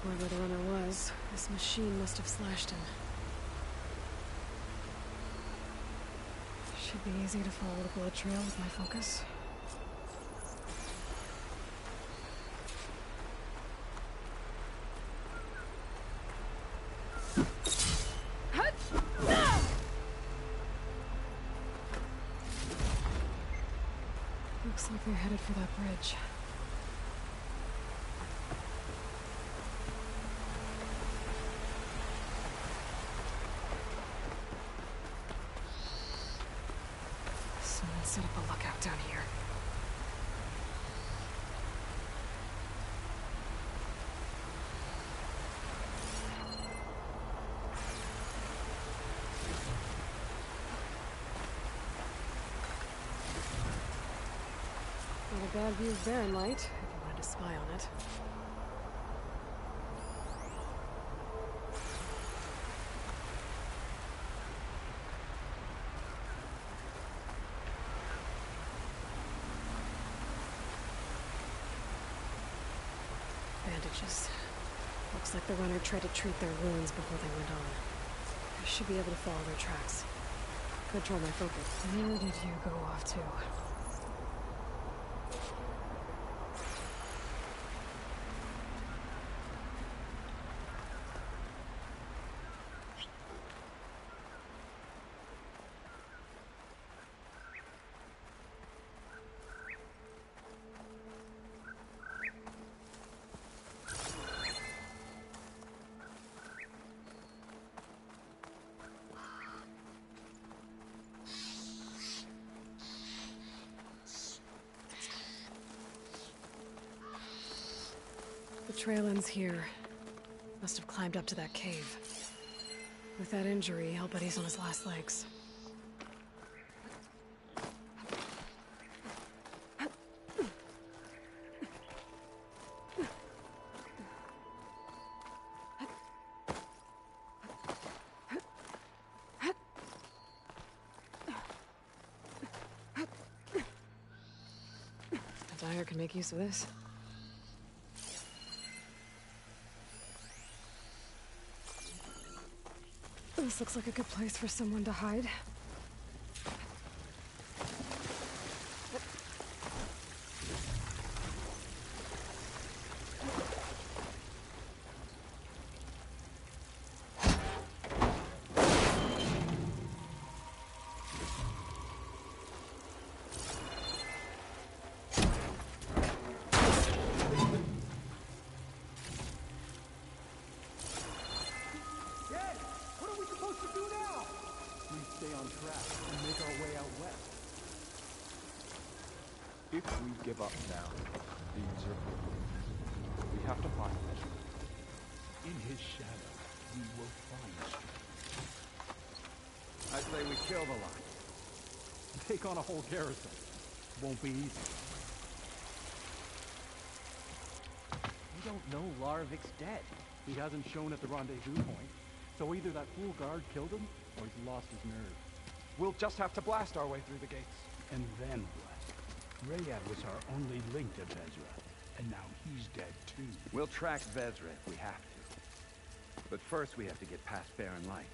Whoever the runner was, this machine must have slashed him. Should be easy to follow the blood trail with my focus. Looks like they're headed for that bridge. Someone set up a lookout down here. Not a bad view of Barren Light, if you wanted to spy on it. Bandages. Looks like the runner tried to treat their wounds before they went on. I should be able to follow their tracks. Control my focus. Where did you go off to? The trail ends here. Must have climbed up to that cave. With that injury, I'll bet he's on his last legs. The dyer can make use of this. This looks like a good place for someone to hide. give up now. The usurper. We have to find him. In his shadow, we will find strength. I say we kill the lot. Take on a whole garrison. Won't be easy. We don't know Laravic's dead. He hasn't shown at the rendezvous point, so either that fool guard killed him, or he's lost his nerve. We'll just have to blast our way through the gates. And then what? Rayad was our only link to Vezra, and now he's dead too. We'll track Vezra if we have to. But first we have to get past Barren Light.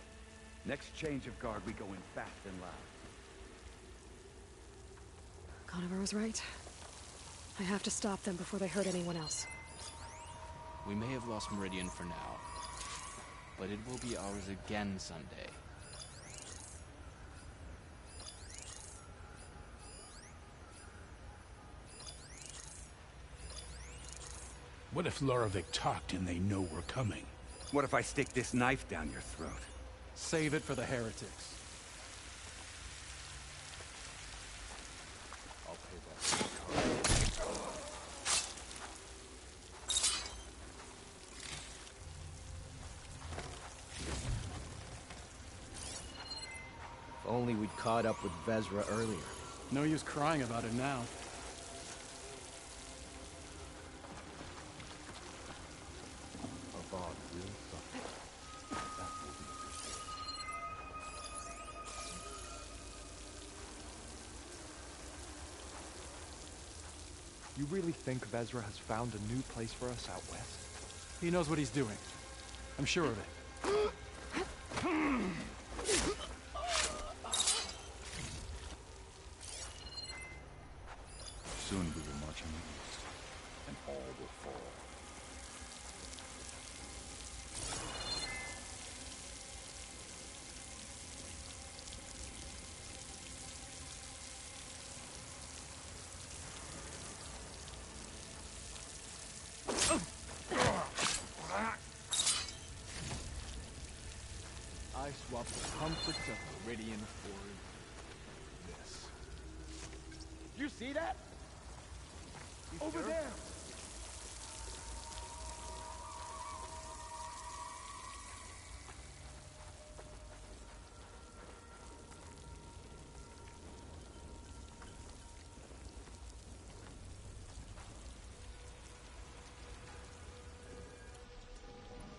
Next change of guard, we go in fast and loud. Conover was right. I have to stop them before they hurt anyone else. We may have lost Meridian for now, but it will be ours again someday. What if Laravik talked and they know we're coming? What if I stick this knife down your throat? Save it for the heretics. I'll pay that. If only we'd caught up with Vezra earlier. No use crying about it now. Avad will suffer. That will be understood. You really think Vezra has found a new place for us out west? He knows what he's doing. I'm sure of it. Soon we will march on the east, and all will fall. I swapped the comforts of Meridian for this. You see that? Over there!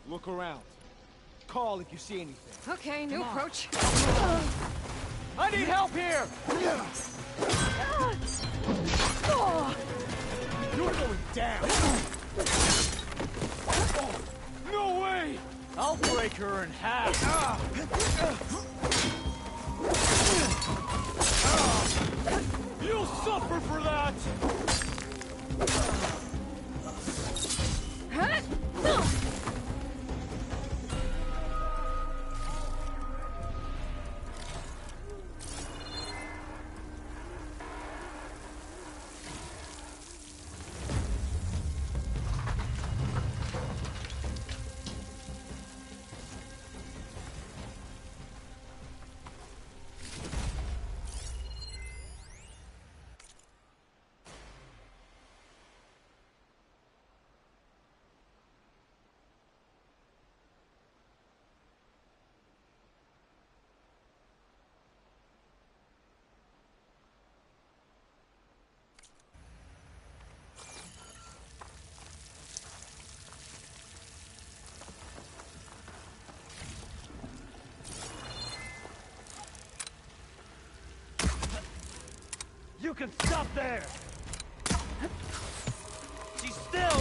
Look around. Call if you see anything. Okay, new approach. I need help here! You're going down! No way! I'll break her in half! You'll suffer for that! You can stop there! She's still...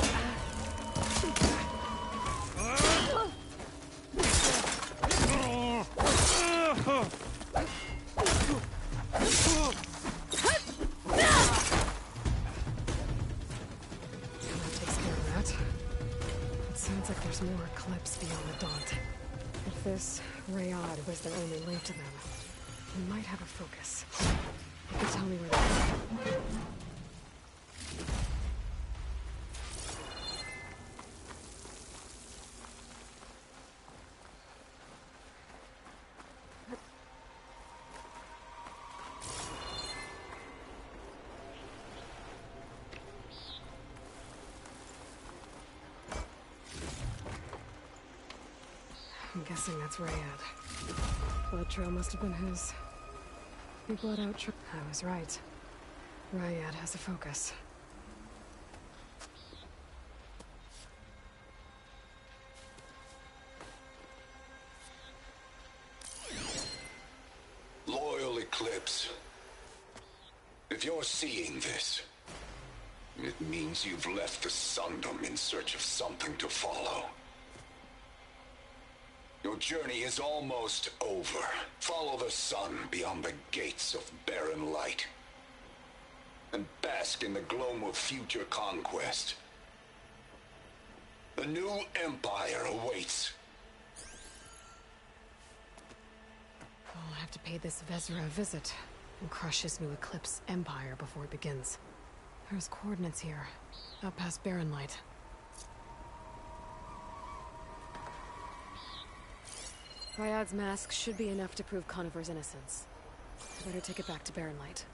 Takes care of that. It sounds like there's more Eclipse beyond the Daunt. If this Rayad was their only link to them, we might have a focus. You can tell me where they're going. I'm guessing that's Rayad. Blood trail must have been his. The blood out trail. I was right. Rayad has a focus. Loyal Eclipse. If you're seeing this, it means you've left the Sundom in search of something to follow. Your journey is almost over. Follow the sun beyond the gates of barren light, and bask in the gloam of future conquest. The new empire awaits. I'll have to pay this Vezra a visit and crush his new Eclipse empire before it begins. There's coordinates here, out past Barren Light. Ryad's mask should be enough to prove Conover's innocence. I better take it back to Barren Light.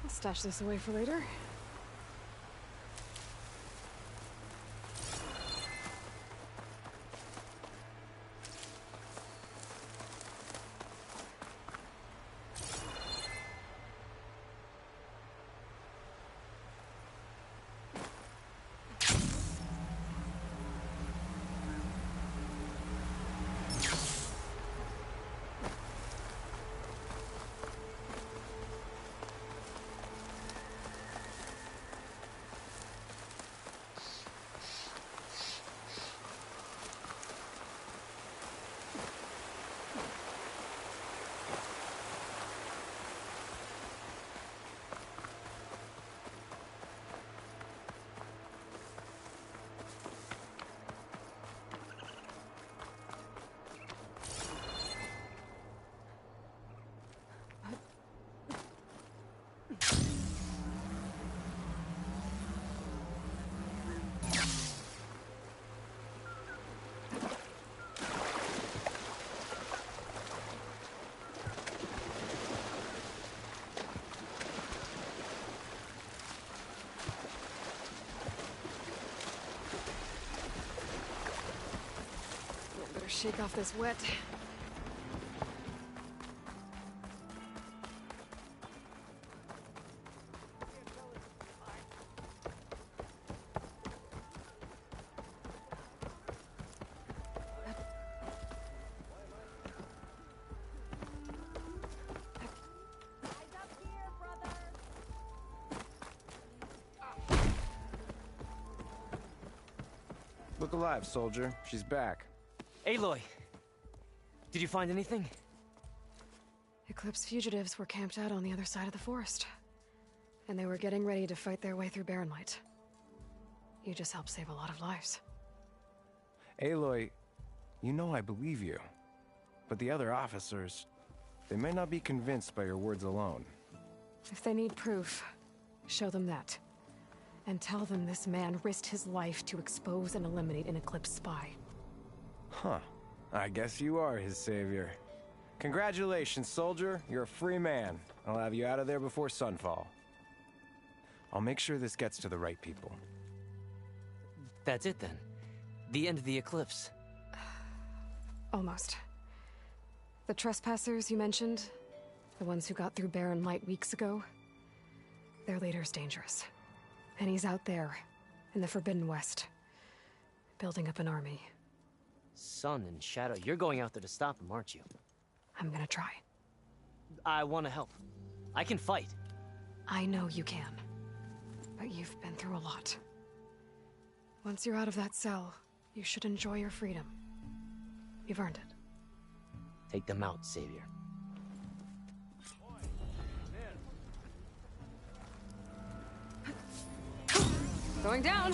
Stash this away for later. Shake off this wet. Look alive, soldier. She's back. Aloy! Did you find anything? Eclipse fugitives were camped out on the other side of the forest. And they were getting ready to fight their way through Barren Light. You just helped save a lot of lives. Aloy, you know I believe you. But the other officers, they may not be convinced by your words alone. If they need proof, show them that. And tell them this man risked his life to expose and eliminate an Eclipse spy. Huh. I guess you are his savior. Congratulations, soldier. You're a free man. I'll have you out of there before sunfall. I'll make sure this gets to the right people. That's it then. The end of the eclipse. Almost. The trespassers you mentioned, the ones who got through Barren Light weeks ago, their leader's dangerous. And he's out there, in the Forbidden West, building up an army. Sun and Shadow, you're going out there to stop him, aren't you? I'm gonna try. I want to help. I can fight. I know you can. But you've been through a lot. Once you're out of that cell, you should enjoy your freedom. You've earned it. Take them out, Savior. Going down!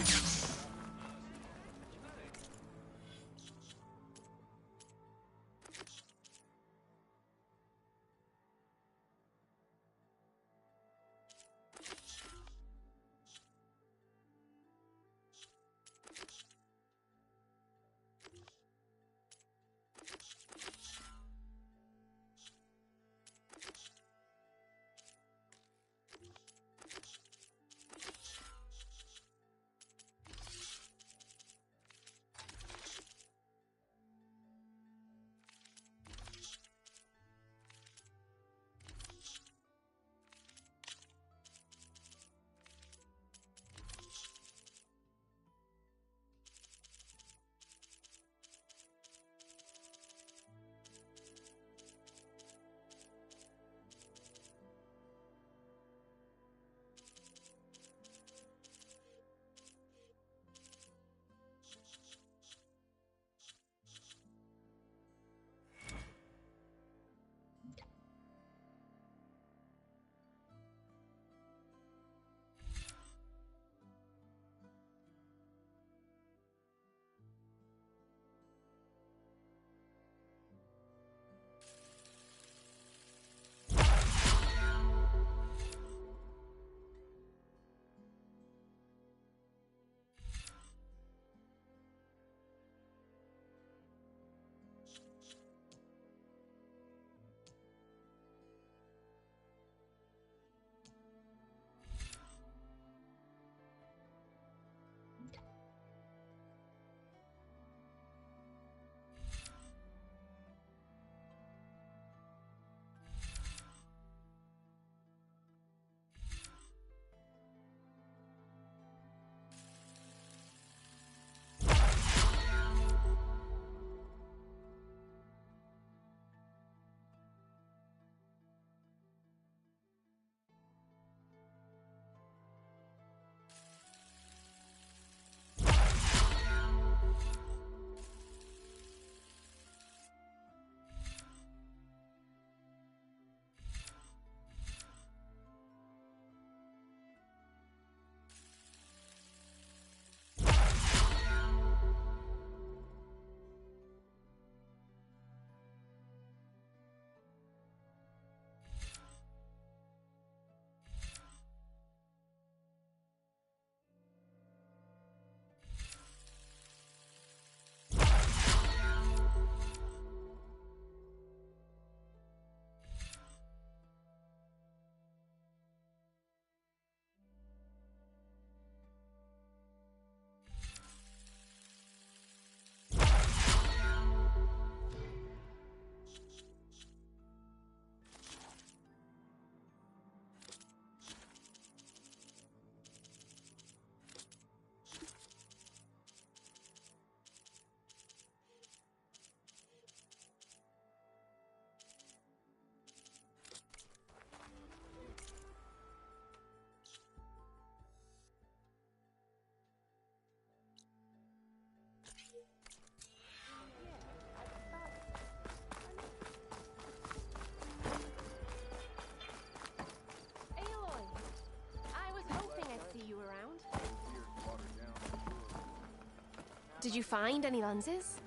Did you find any lenses?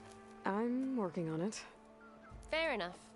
I'm working on it. Fair enough.